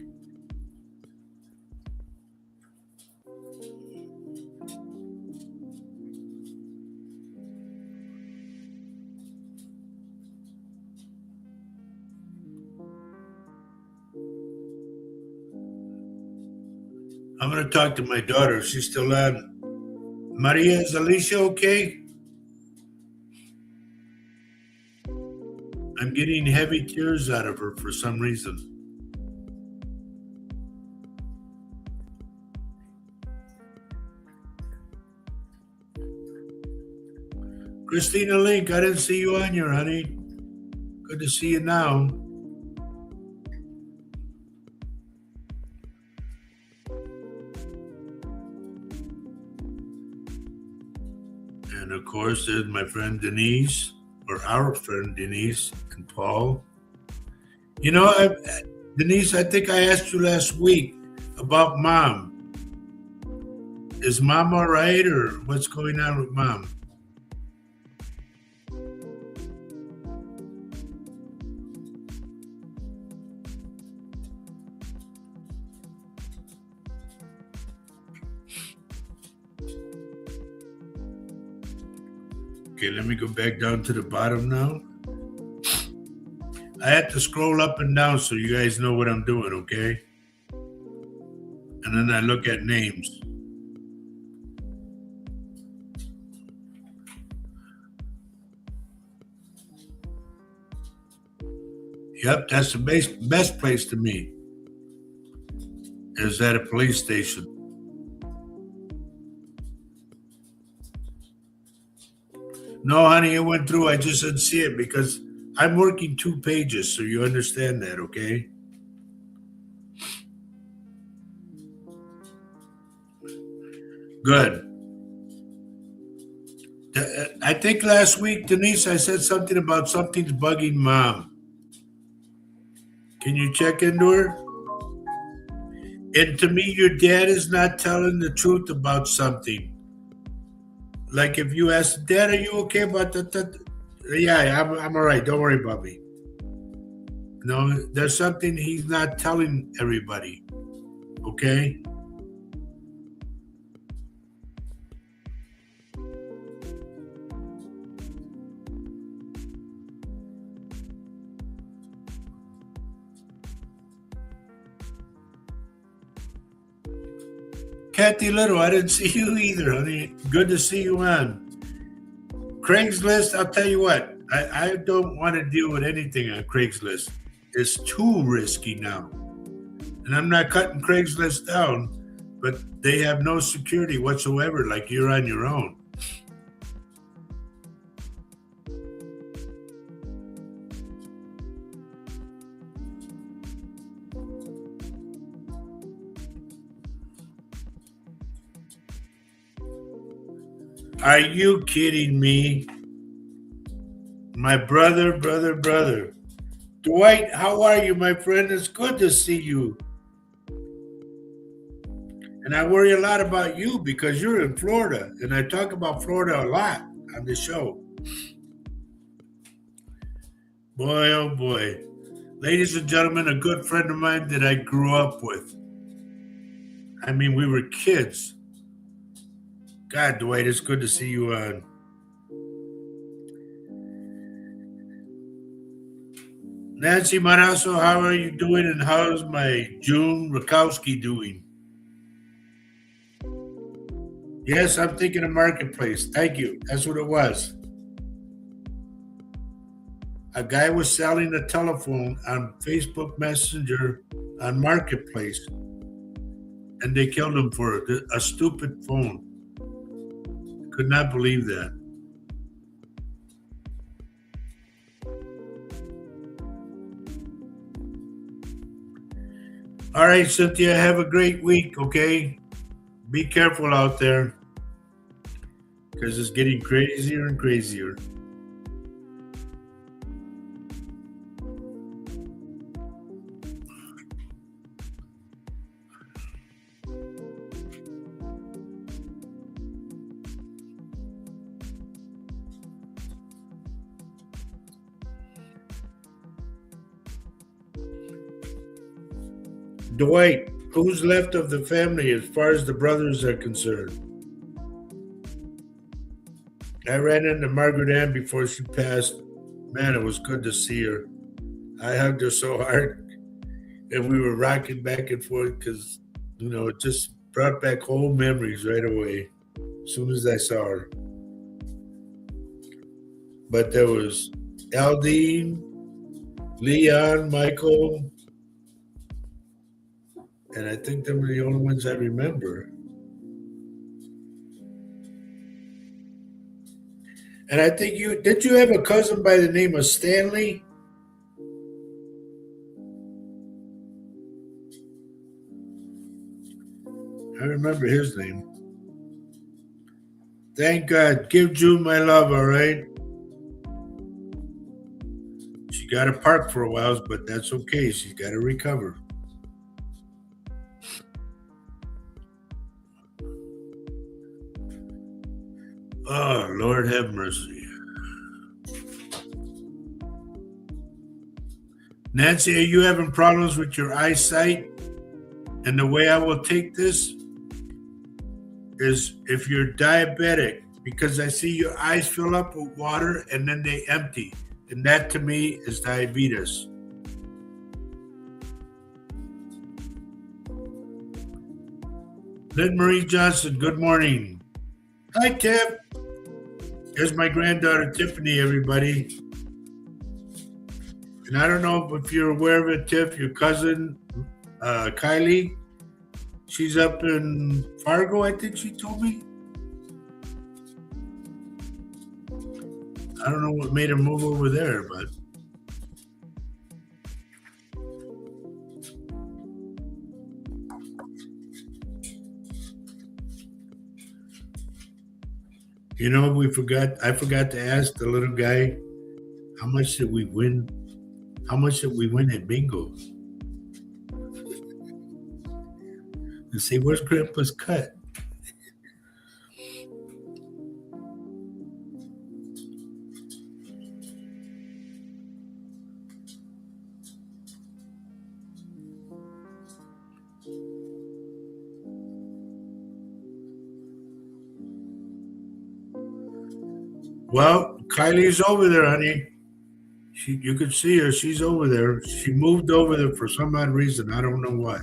S1: I'm going to talk to my daughter. She's still on. Maria, is Alicia okay? I'm getting heavy tears out of her for some reason. Christina Link, I didn't see you on here, honey. Good to see you now. And of course, there's my friend Denise, or our friend Denise and Paul. You know, Denise, I think I asked you last week about mom. Is mom all right, or what's going on with mom? Okay, let me go back down to the bottom now. I had to scroll up and down so you guys know what I'm doing, okay? And then I look at names. Yep, that's the best place to meet is at a police station. No, honey, it went through. I just didn't see it because I'm working 2 pages, so you understand that, okay? Good. I think last week, Denise, I said something about something's bugging mom. Can you check into her? And to me, your dad is not telling the truth about something. Like if you ask, Dad, are you okay about that? Yeah, I'm all right. Don't worry about me. No, there's something he's not telling everybody. Okay? Kathy Little, I didn't see you either, honey. Good to see you on. Craigslist, I'll tell you what, I don't want to deal with anything on Craigslist. It's too risky now. And I'm not cutting Craigslist down, but they have no security whatsoever, like you're on your own. Are you kidding me? My brother. Dwight, how are you, my friend? It's good to see you. And I worry a lot about you because you're in Florida, and I talk about Florida a lot on the show. Boy, oh boy. Ladies and gentlemen, a good friend of mine that I grew up with. I mean, we were kids. God, Dwight, it's good to see you on. Nancy Marasso, how are you doing? And how's my June Rakowski doing? Yes, I'm thinking of Marketplace. Thank you. That's what it was. A guy was selling a telephone on Facebook Messenger on Marketplace, and they killed him for a stupid phone. Could not believe that. All right, Cynthia, have a great week, okay? Be careful out there because it's getting crazier and crazier. Dwight, who's left of the family as far as the brothers are concerned? I ran into Margaret Ann before she passed. Man, it was good to see her. I hugged her so hard, and we were rocking back and forth because, it just brought back old memories right away as soon as I saw her. But there was Aldine, Leon, Michael, and I think they were the only ones I remember. And I think you have a cousin by the name of Stanley? I remember his name. Thank God. Give June my love, all right? She got to park for a while, but that's okay. She's got to recover. Oh, Lord have mercy. Nancy, are you having problems with your eyesight? And the way I will take this is if you're diabetic, because I see your eyes fill up with water and then they empty. And that to me is diabetes. Lynn Marie Johnson, good morning. Hi, Tiff. Here's my granddaughter, Tiffany, everybody. And I don't know if you're aware of it, Tiff, your cousin, Kylie, she's up in Fargo, I think she told me. I don't know what made her move over there, but I forgot to ask the little guy, how much did we win? How much did we win at bingo? And say, where's Grandpa's cut? Well, Kylie's over there, honey. You could see her. She's over there. She moved over there for some odd reason. I don't know what.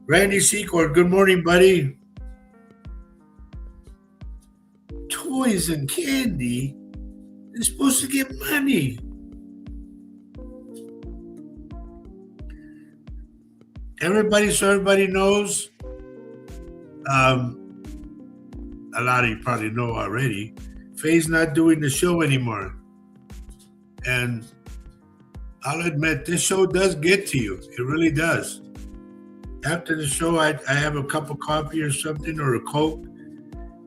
S1: Randy Secord, good morning, buddy. Toys and candy. They're supposed to get money. Everybody knows. Um, a lot of you probably know already. Faye's not doing the show anymore. And I'll admit, this show does get to you. It really does. After the show, I have a cup of coffee or something or a Coke.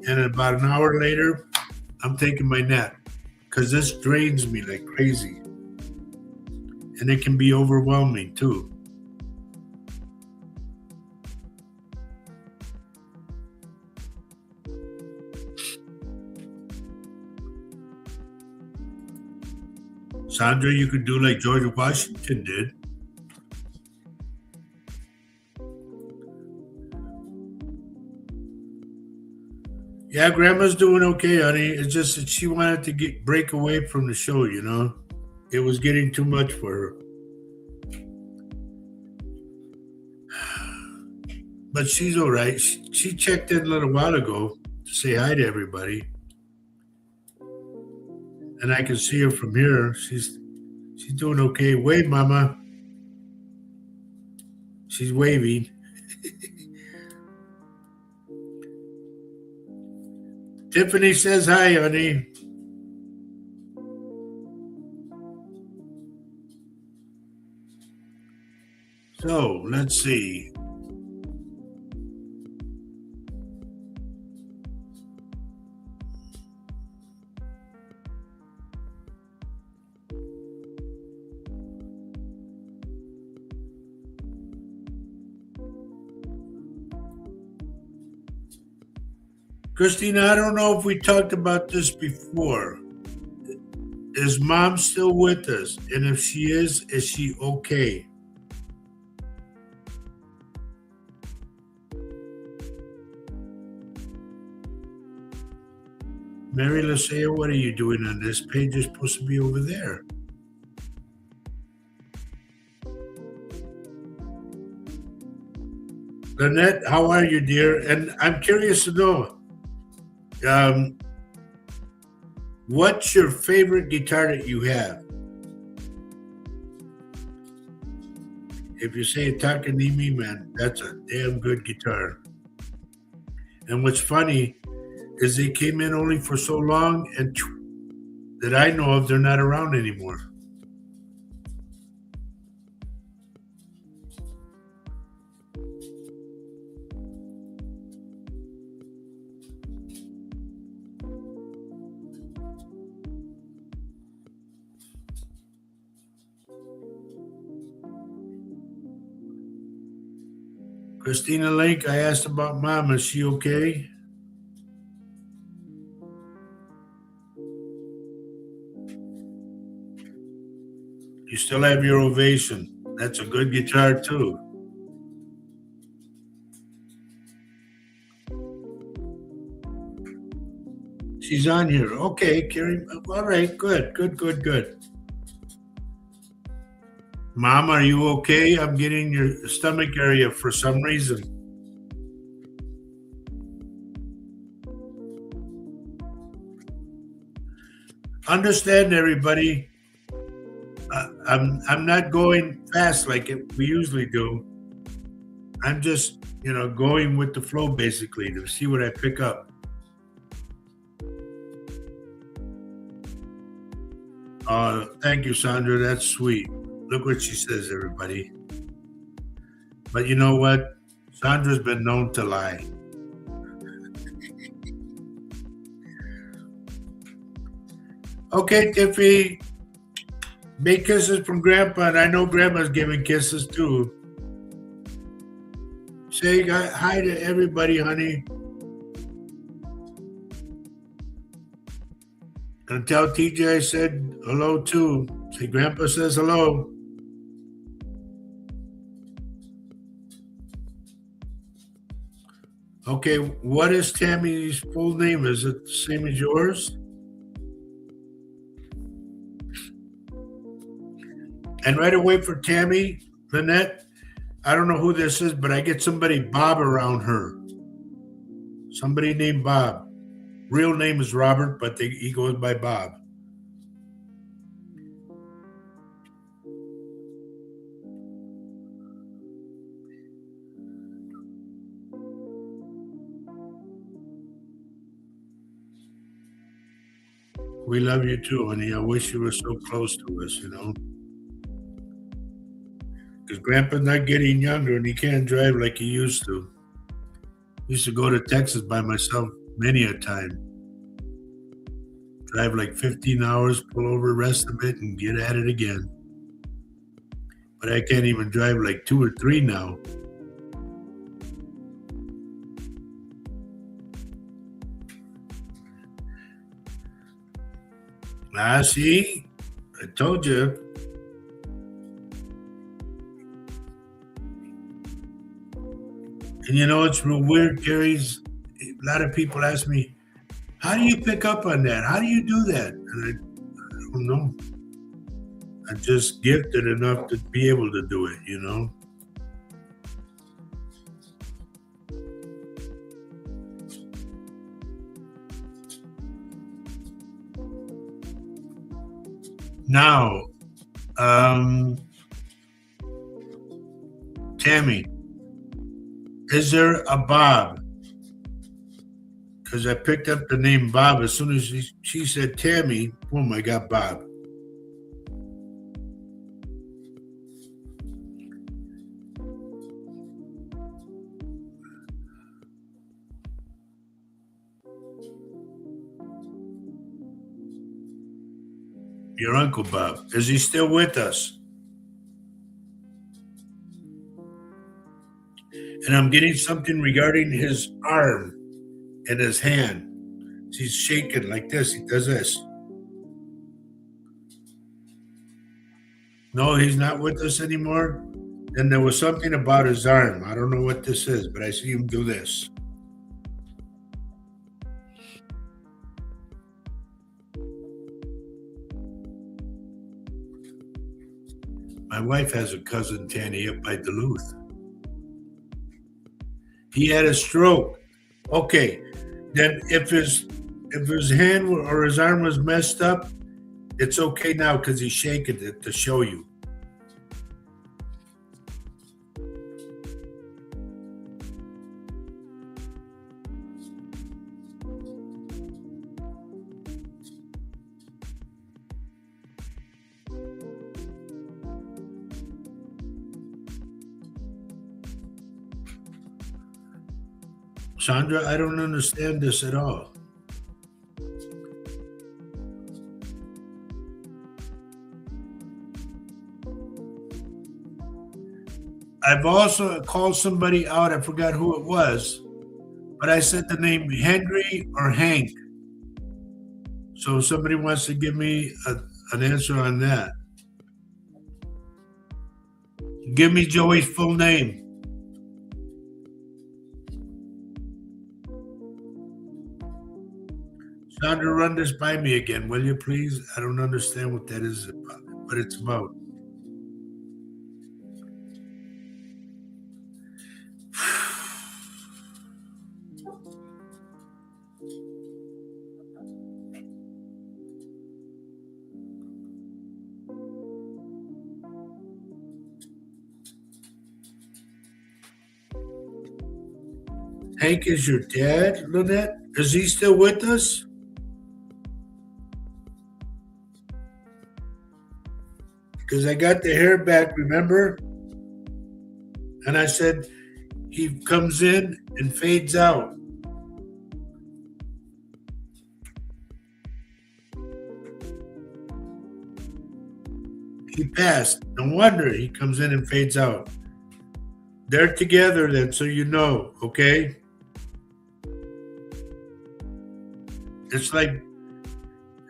S1: And about an hour later, I'm taking my nap because this drains me like crazy. And it can be overwhelming too. Sandra, you could do like George Washington did. Yeah, Grandma's doing okay, honey. It's just that she wanted to break away from the show. It was getting too much for her. But she's all right. She checked in a little while ago to say hi to everybody, and I can see her from here. She's doing okay. Wave, Mama. She's waving. Tiffany says hi, honey. So let's see. Christina, I don't know if we talked about this before. Is Mom still with us? And if she is she okay? Mary Lucia, what are you doing on this page? You're supposed to be over there. Lynette, how are you, dear? And I'm curious to know, um, what's your favorite guitar that you have? If you say Takanimi, man, that's a damn good guitar. And what's funny is they came in only for so long, and that I know of, they're not around anymore. Christina Link, I asked about Mom. Is she okay? You still have your ovation. That's a good guitar, too. She's on here. Okay, Carrie. All right, good, good, good, good. Mom, are you okay? I'm getting your stomach area for some reason. Understand, everybody. I'm not going fast like we usually do. I'm just going with the flow basically to see what I pick up. Thank you, Sandra. That's sweet. Look what she says, everybody. But you know what? Sandra's been known to lie. Okay, Tiffy. Big kisses from Grandpa, and I know Grandma's giving kisses too. Say hi to everybody, honey. And tell TJ I said hello too. Say Grandpa says hello. Okay, what is Tammy's full name? Is it the same as yours? And right away for Tammy, Lynette, I don't know who this is, but I get somebody Bob around her. Somebody named Bob. Real name is Robert, but he goes by Bob. We love you too, honey. I wish you were so close to us. Because Grandpa's not getting younger and he can't drive like he used to. Used to go to Texas by myself many a time. Drive like 15 hours, pull over, rest a bit, and get at it again. But I can't even drive like 2 or 3 now. See? I told you. And it's real weird, Gary's. A lot of people ask me, how do you pick up on that? How do you do that? And I don't know. I'm just gifted enough to be able to do it. Now, um, Tammy, is there a Bob? Because I picked up the name Bob as soon as she said Tammy. Boom, I got Bob. Your Uncle Bob. Is he still with us? And I'm getting something regarding his arm and his hand. He's shaking like this. He does this. No, he's not with us anymore. And there was something about his arm. I don't know what this is, but I see him do this. My wife has a cousin, Tanny, up by Duluth. He had a stroke. Okay, then if his hand or his arm was messed up, it's okay now because he's shaking it to show you. Sandra, I don't understand this at all. I've also called somebody out. I forgot who it was, but I said the name Henry or Hank. So if somebody wants to give me an answer on that. Give me Joey's full name. Sandra, run this by me again, will you please? I don't understand what that is about, what it's about. Hank is your dad, Lynette? Is he still with us? Because I got the hair back, remember? And I said he comes in and fades out. He passed. No wonder he comes in and fades out. They're together then, so you know, okay? It's like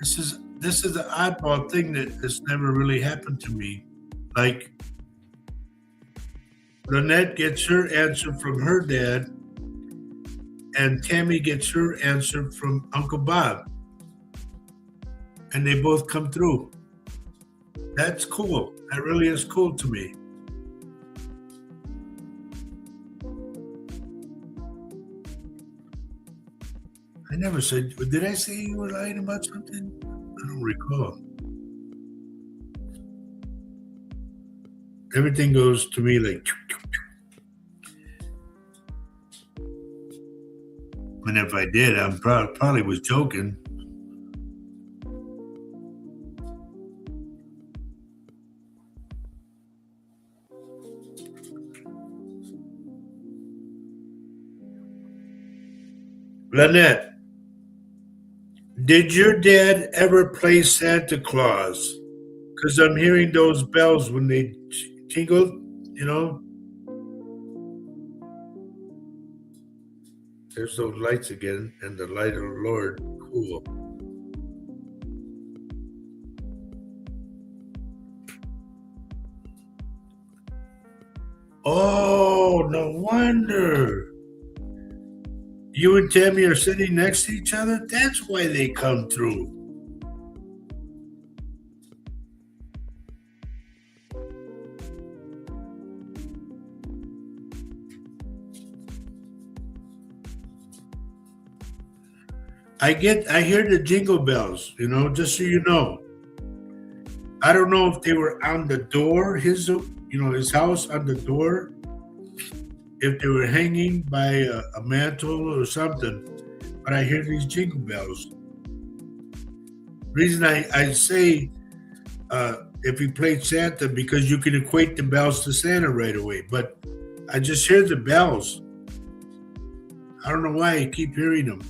S1: this is an oddball thing that has never really happened to me. Like Lynette gets her answer from her dad, and Tammy gets her answer from Uncle Bob, and they both come through. That's cool. That really is cool to me. I never said. Did I say you were lying about something? I don't recall. Everything goes to me like. And if I did, I'm probably was joking. Lynette, did your dad ever play Santa Claus? Because I'm hearing those bells when they tingle, you know? There's those lights again, and the light of the Lord. Cool. Oh, no wonder. You and Tammy are sitting next to each other? That's why they come through. I hear the jingle bells, just so you know. I don't know if they were on the door, his house on the door, if they were hanging by a mantle or something, but I hear these jingle bells. Reason I say if he played Santa because you can equate the bells to Santa right away, but I just hear the bells. I don't know why I keep hearing them.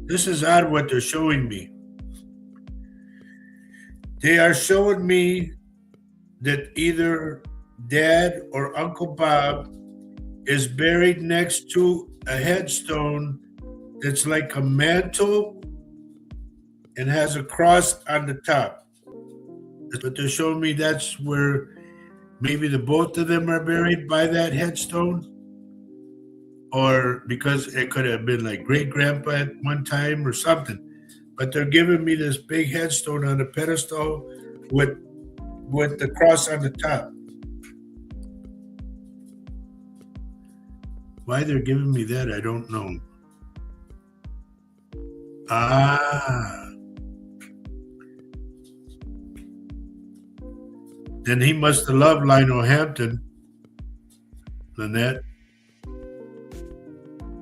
S1: This is odd what they're showing me. They are showing me that either Dad or Uncle Bob is buried next to a headstone that's like a mantle and has a cross on the top. But they're showing me that's where maybe the both of them are buried by that headstone. Or because it could have been like great grandpa at one time or something. But they're giving me this big headstone on a pedestal with the cross on the top. Why they're giving me that, I don't know. Ah, then he must have loved Lionel Hampton, Lynette.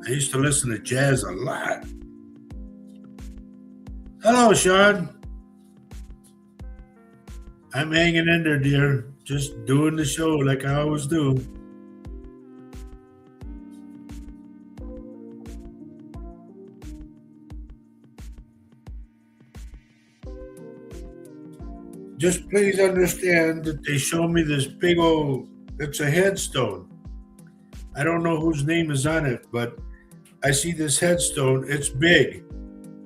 S1: I used to listen to jazz a lot. Hello, Sean. I'm hanging in there, dear. Just doing the show like I always do. Just please understand that they show me this big old, it's a headstone. I don't know whose name is on it, but I see this headstone. It's big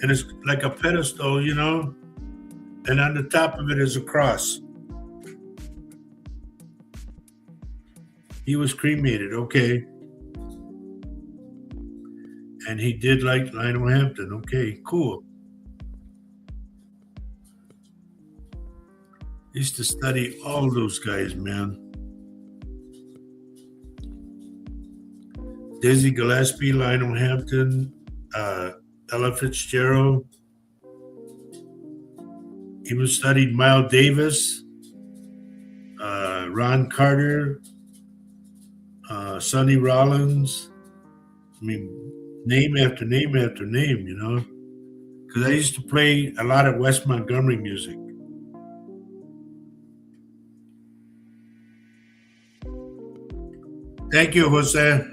S1: and it's like a pedestal, and on the top of it is a cross. He was cremated, okay. And he did like Lionel Hampton, okay, cool. Used to study all those guys, man. Dizzy Gillespie, Lionel Hampton, Ella Fitzgerald. Even studied Miles Davis, Ron Carter, Sonny Rollins. I mean, name after name after name, you know. Because I used to play a lot of West Montgomery music. Thank you, Jose.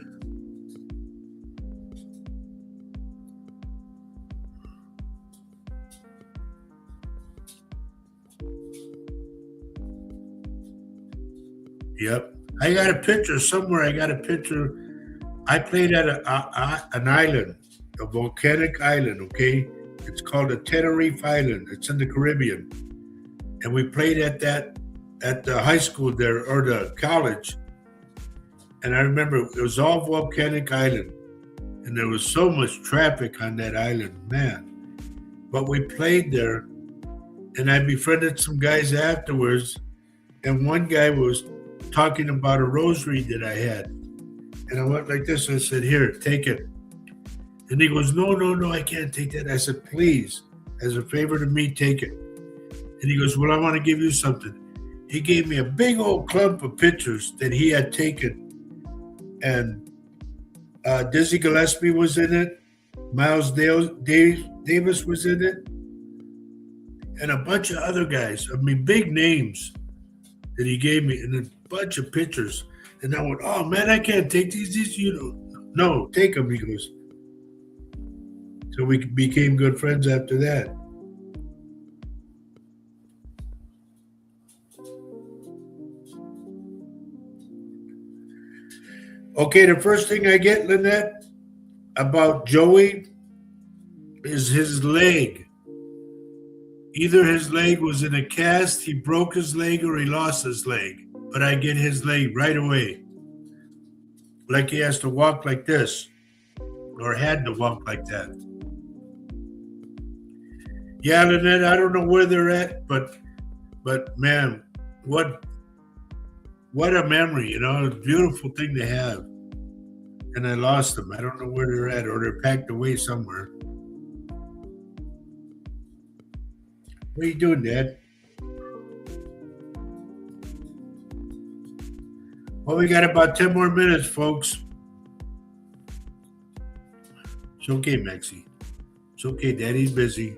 S1: Yep. I got a picture somewhere. I got a picture. I played at an island, a volcanic island, okay? It's called a Tenerife Island. It's in the Caribbean. And we played at the high school there, or the college. And I remember it was all volcanic island. And there was so much traffic on that island, man. But we played there, and I befriended some guys afterwards. And one guy was talking about a rosary that I had. And I went like this. I said, "Here, take it." And he goes, "No, no, no, I can't take that." I said, "Please, as a favor to me, take it." And he goes, "Well, I want to give you something." He gave me a big old clump of pictures that he had taken. And Dizzy Gillespie was in it. Davis was in it. And a bunch of other guys. I mean, big names that he gave me, and a bunch of pictures. And I went, "Oh, man, I can't take these. You know, no, take them." He goes. So we became good friends after that. Okay, the first thing I get, Lynette, about Joey is his leg. Either his leg was in a cast, he broke his leg, or he lost his leg. But I get his leg right away. Like he has to walk like this, or had to walk like that. Yeah, Lynette, I don't know where they're at, but man, what a memory, you know, a beautiful thing to have. And I lost them. I don't know where they're at, or they're packed away somewhere. What are you doing, Dad? Well, we got about 10 more minutes, folks. It's okay, Maxie. It's okay. Daddy's busy.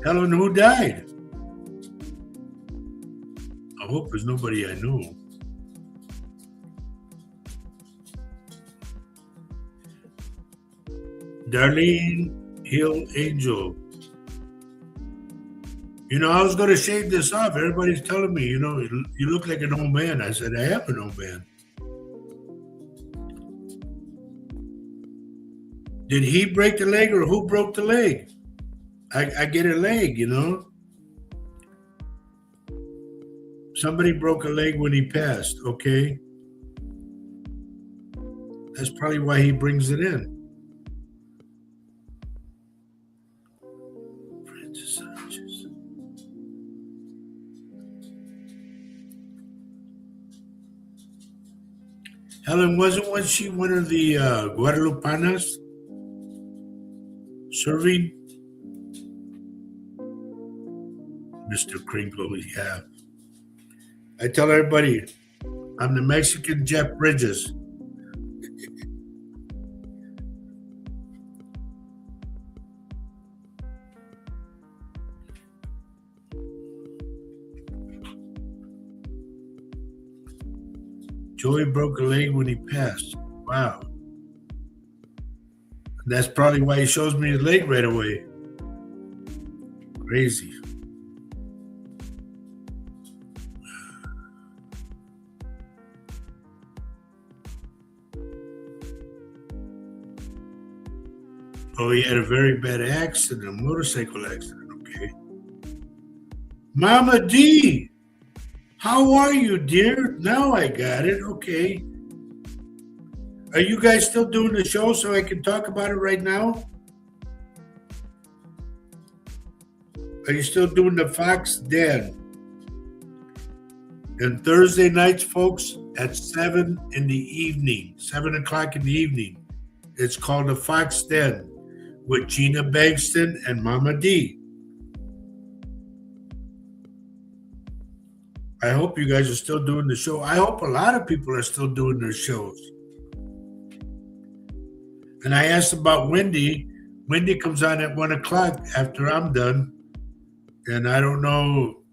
S1: Helen, who died? I hope there's nobody I know. Darlene Hill Angel. You know, I was going to shave this off. Everybody's telling me, you know, you look like an old man. I said, I am an old man. Did he break the leg, or who broke the leg? I get a leg, you know. Somebody broke a leg when he passed, okay? That's probably why he brings it in. Francis Sanchez. Helen, wasn't she one of the Guadalupanas serving? Mr. Crinkle, yeah. I tell everybody, I'm the Mexican Jeff Bridges. Joey broke a leg when he passed. Wow. That's probably why he shows me his leg right away. Crazy. Oh, he had a very bad accident, a motorcycle accident, okay. Mama D, how are you, dear? Now I got it, okay. Are you guys still doing the show so I can talk about it right now? Are you still doing the Fox Den? And Thursday nights, folks, at 7 in the evening, 7 o'clock in the evening. It's called The Fox Den with Gina Bankston and Mama D. I hope you guys are still doing the show. I hope a lot of people are still doing their shows. And I asked about Wendy. Wendy comes on at 1 o'clock after I'm done. And I don't know,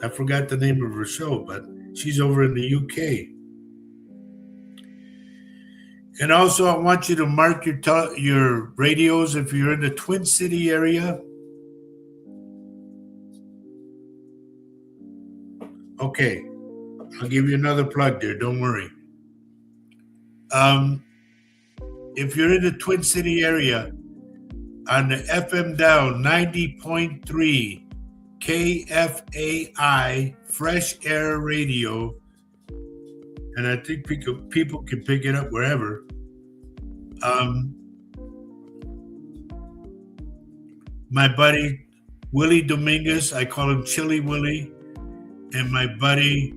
S1: I forgot the name of her show, but she's over in the UK. And also, I want you to mark your radios if you're in the Twin City area. Okay, I'll give you another plug there. Don't worry. If you're in the Twin City area, on the FM dial 90.3 KFAI Fresh Air Radio, and I think people can pick it up wherever. My buddy Willie Dominguez, I call him Chili Willie, and my buddy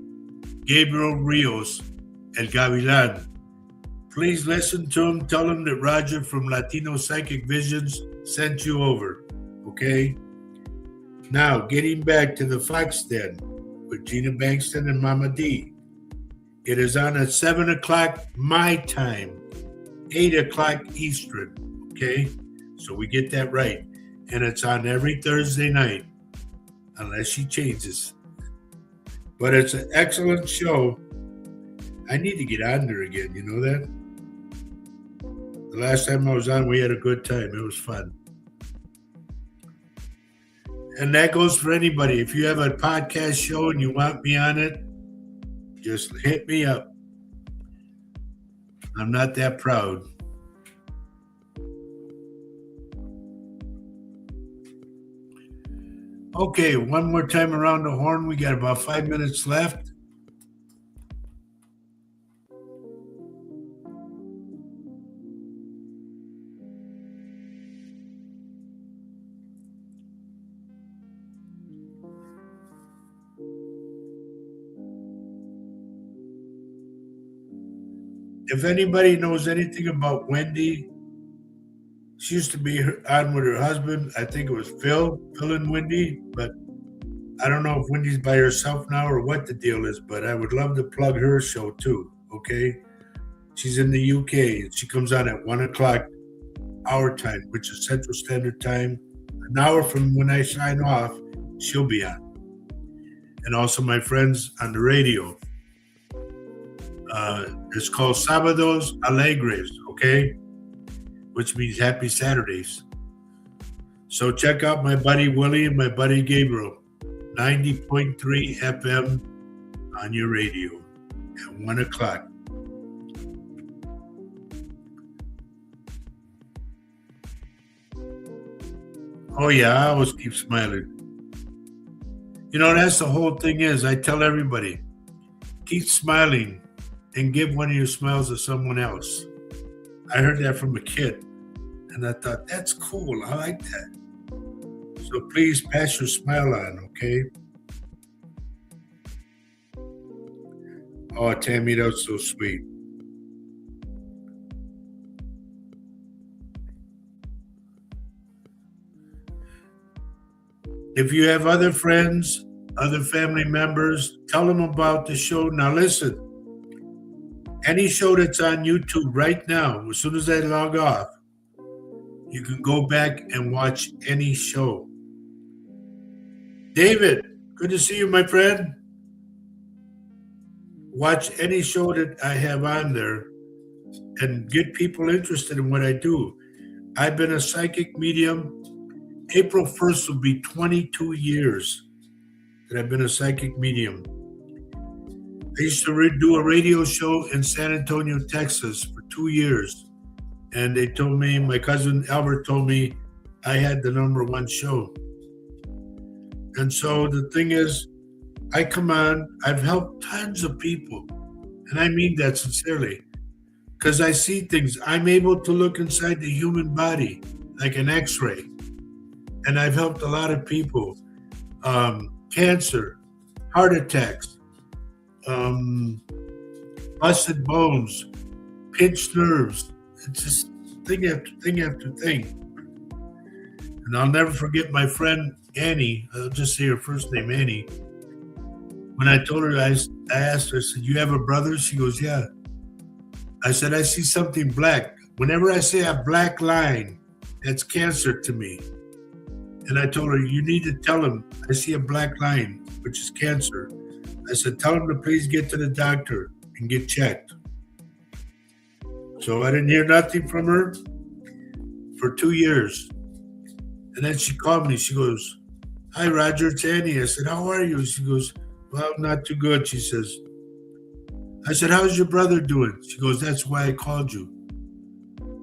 S1: Gabriel Rios, El Gavilan. Please listen to him. Tell him that Roger from Latino Psychic Visions sent you over, okay? Now, getting back to the Fox Den with Gina Bankston and Mama D. It is on at 7 o'clock my time, 8 o'clock Eastern, okay? So we get that right. And it's on every Thursday night, unless she changes. But it's an excellent show. I need to get on there again, you know that? The last time I was on, we had a good time. It was fun. And that goes for anybody. If you have a podcast show and you want me on it, just hit me up. I'm not that proud. Okay, one more time around the horn. We got about 5 minutes left. If anybody knows anything about Wendy, she used to be on with her husband. I think it was Phil and Wendy, but I don't know if Wendy's by herself now or what the deal is, but I would love to plug her show too, okay? She's in the UK. She comes on at 1 o'clock our time, which is Central Standard Time. An hour from when I sign off, she'll be on. And also my friends on the radio. It's called Sábados Alegres, okay? Which means happy Saturdays. So check out my buddy Willie and my buddy Gabriel, 90.3 FM on your radio at 1 o'clock. Oh yeah, I always keep smiling. You know, that's the whole thing is, I tell everybody, keep smiling and give one of your smiles to someone else. I heard that from a kid, and I thought, that's cool. I like that. So please pass your smile on, okay? Oh, Tammy, that was so sweet. If you have other friends, other family members, tell them about the show. Now listen, any show that's on YouTube right now, as soon as I log off, you can go back and watch any show. David, good to see you, my friend. Watch any show that I have on there and get people interested in what I do. I've been a psychic medium. April 1st will be 22 years that I've been a psychic medium. I used to do a radio show in San Antonio, Texas for 2 years. And they told me, my cousin Albert told me I had the #1 show. And so the thing is, I come on, I've helped tons of people. And I mean that sincerely. Because I see things. I'm able to look inside the human body like an x-ray. And I've helped a lot of people. Cancer, heart attacks, busted bones, pinched nerves. It's just thing after thing after thing. And I'll never forget my friend Annie. I'll just say her first name, Annie. When I told her, I asked her, I said, "You have a brother?" She goes, "Yeah." I said, "I see something black. Whenever I see a black line, that's cancer to me." And I told her, "You need to tell him I see a black line, which is cancer." I said, "Tell him to please get to the doctor and get checked." So I didn't hear nothing from her for 2 years. And then she called me. She goes, "Hi, Roger, it's Annie." I said, "How are you?" She goes, "Well, not too good," she says. I said, "How's your brother doing?" She goes, "That's why I called you."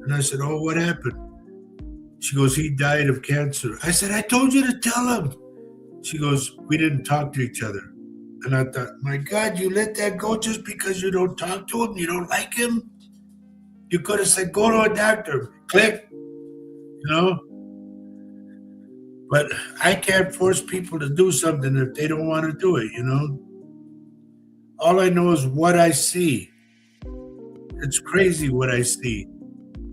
S1: And I said, "Oh, what happened?" She goes, "He died of cancer." I said, "I told you to tell him." She goes, "We didn't talk to each other." And I thought, my God, you let that go just because you don't talk to him? You don't like him? You could have said, "Go to a doctor." Click, you know? But I can't force people to do something if they don't want to do it, you know? All I know is what I see. It's crazy what I see.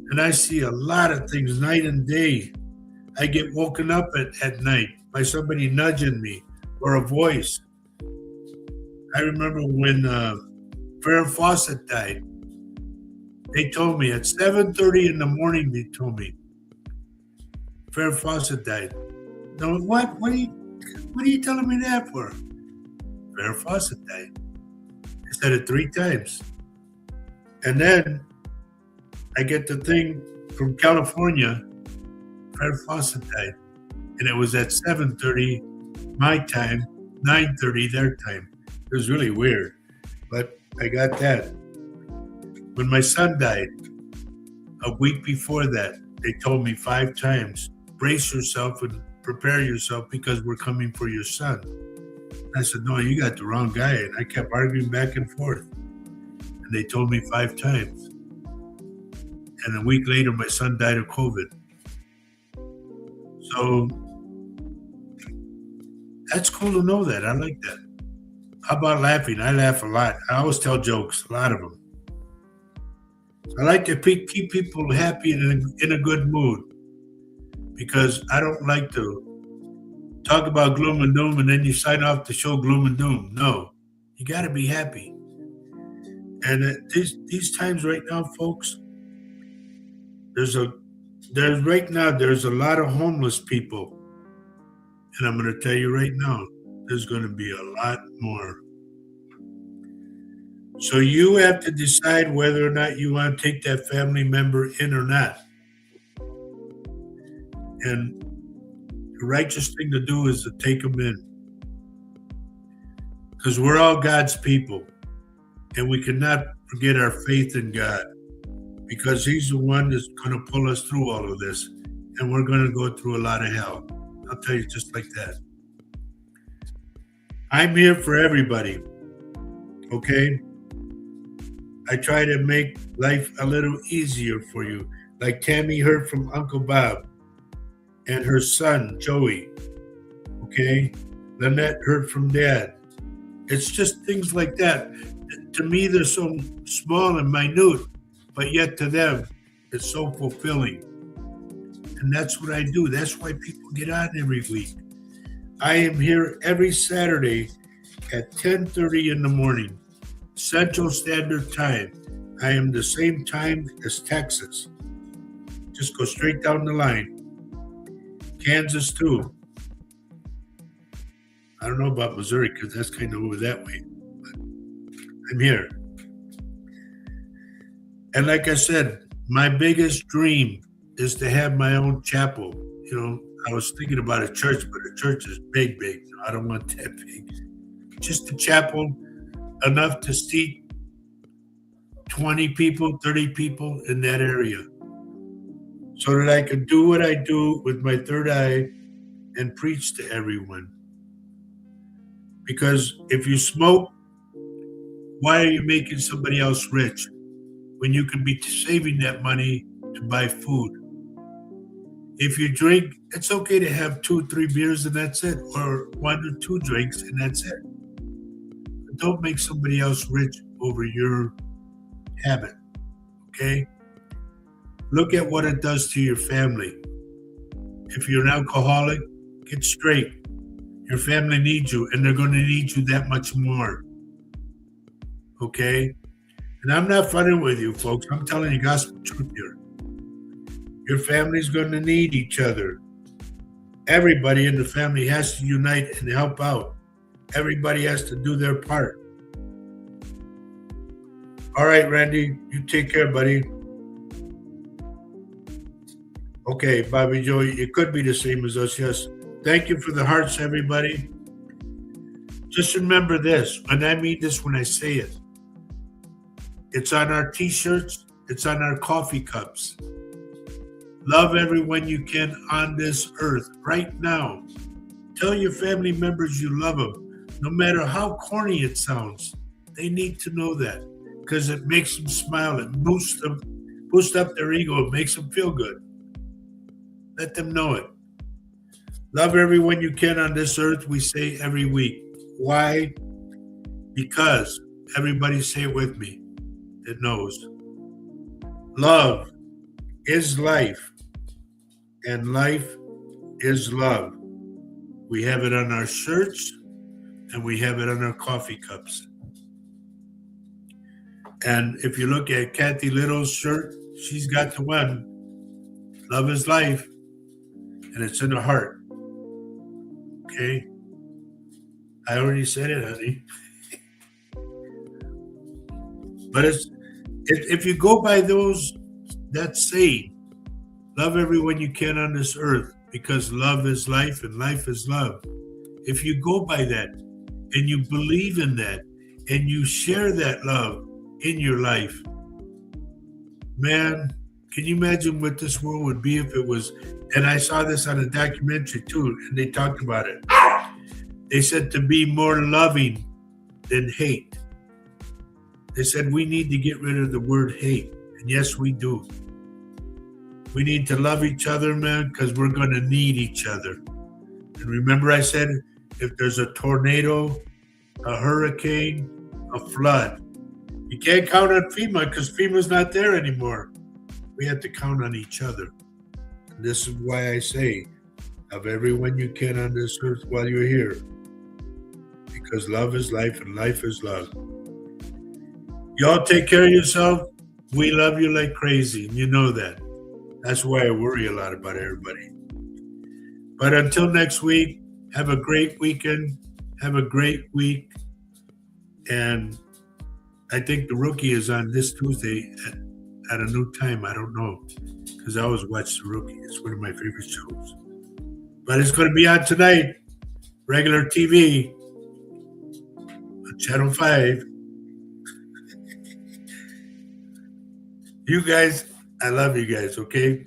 S1: And I see a lot of things night and day. I get woken up at night by somebody nudging me or a voice. I remember when Farrah Fawcett died. They told me at 7:30 in the morning. They told me Farrah Fawcett died. No, what? What are you telling me that for? Farrah Fawcett died. I said it 3 times, and then I get the thing from California. Farrah Fawcett died, and it was at 7:30 my time, 9:30 their time. It was really weird, but I got that. When my son died, a week before that, they told me 5 times, "Brace yourself and prepare yourself because we're coming for your son." I said, "No, you got the wrong guy." And I kept arguing back and forth. And they told me 5 times. And a week later, my son died of COVID. So that's cool to know that. I like that. How about laughing? I laugh a lot. I always tell jokes, a lot of them. I like to keep people happy and in a good mood because I don't like to talk about gloom and doom and then you sign off to show gloom and doom. No, you got to be happy. And these times right now, folks, there's there's a lot of homeless people, and I'm going to tell you right now, there's going to be a lot more. So you have to decide whether or not you want to take that family member in or not. And the righteous thing to do is to take them in. Because we're all God's people. And we cannot forget our faith in God. Because He's the one that's going to pull us through all of this. And we're going to go through a lot of hell. I'll tell you just like that. I'm here for everybody. Okay? I try to make life a little easier for you. Like Tammy heard from Uncle Bob and her son, Joey. Okay? Lynette heard from Dad. It's just things like that. To me, they're so small and minute, but yet to them, it's so fulfilling. And that's what I do. That's why people get on every week. I am here every Saturday at 10:30 in the morning, Central Standard Time. I am the same time as Texas. Just go straight down the line. Kansas too. I don't know about Missouri because that's kind of over that way. But I'm here. And like I said, my biggest dream is to have my own chapel. You know, I was thinking about a church, but a church is big, big. I don't want that big. Just a chapel enough to seat 20 people, 30 people in that area. So that I could do what I do with my third eye and preach to everyone. Because if you smoke, why are you making somebody else rich when you could be saving that money to buy food? If you drink, it's okay to have 2 or 3 beers and that's it, or 1 or 2 drinks and that's it. But don't make somebody else rich over your habit. Okay? Look at what it does to your family. If you're an alcoholic, get straight. Your family needs you, and they're going to need you that much more. Okay? And I'm not funning with you, folks. I'm telling you gospel truth here. Your family's going to need each other. Everybody in the family has to unite and help out. Everybody has to do their part. All right, Randy, you take care, buddy. Okay, Bobby Joe, it could be the same as us, yes. Thank you for the hearts, everybody. Just remember this, and I mean this when I say it. It's on our t-shirts, it's on our coffee cups. Love everyone you can on this earth right now. Tell your family members you love them, no matter how corny it sounds. They need to know that because it makes them smile. It boosts up their ego. It makes them feel good. Let them know it. Love everyone you can on this earth, we say every week. Why? Because everybody say it with me that knows. Love is life, and life is love. We have it on our shirts, and we have it on our coffee cups. And if you look at Kathy Little's shirt, she's got the one. Love is life, and it's in the heart. Okay? I already said it, honey. But if you go by that saying, love everyone you can on this earth, because love is life and life is love. If you go by that and you believe in that and you share that love in your life, man, can you imagine what this world would be if it was? And I saw this on a documentary too, and they talked about it. They said to be more loving than hate. They said we need to get rid of the word hate. And yes, we do. We need to love each other, man, because we're going to need each other. And remember I said, if there's a tornado, a hurricane, a flood, you can't count on FEMA because FEMA's not there anymore. We have to count on each other. And this is why I say, love everyone you can on this earth while you're here. Because love is life and life is love. Y'all take care of yourself. We love you like crazy, and you know that. That's why I worry a lot about everybody. But until next week, have a great weekend. Have a great week. And I think the Rookie is on this Tuesday at a new time. I don't know, because I always watch the Rookie. It's one of my favorite shows. But it's going to be on tonight, regular TV, on Channel 5. You guys, I love you guys, okay?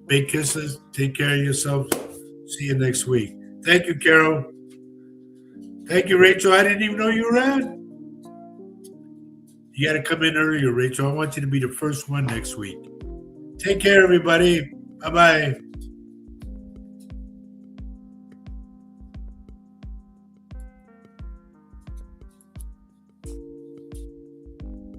S1: Big kisses. Take care of yourself. See you next week. Thank you, Carol. Thank you, Rachel. I didn't even know you were on. You got to come in earlier, Rachel. I want you to be the first one next week. Take care, everybody. Bye-bye.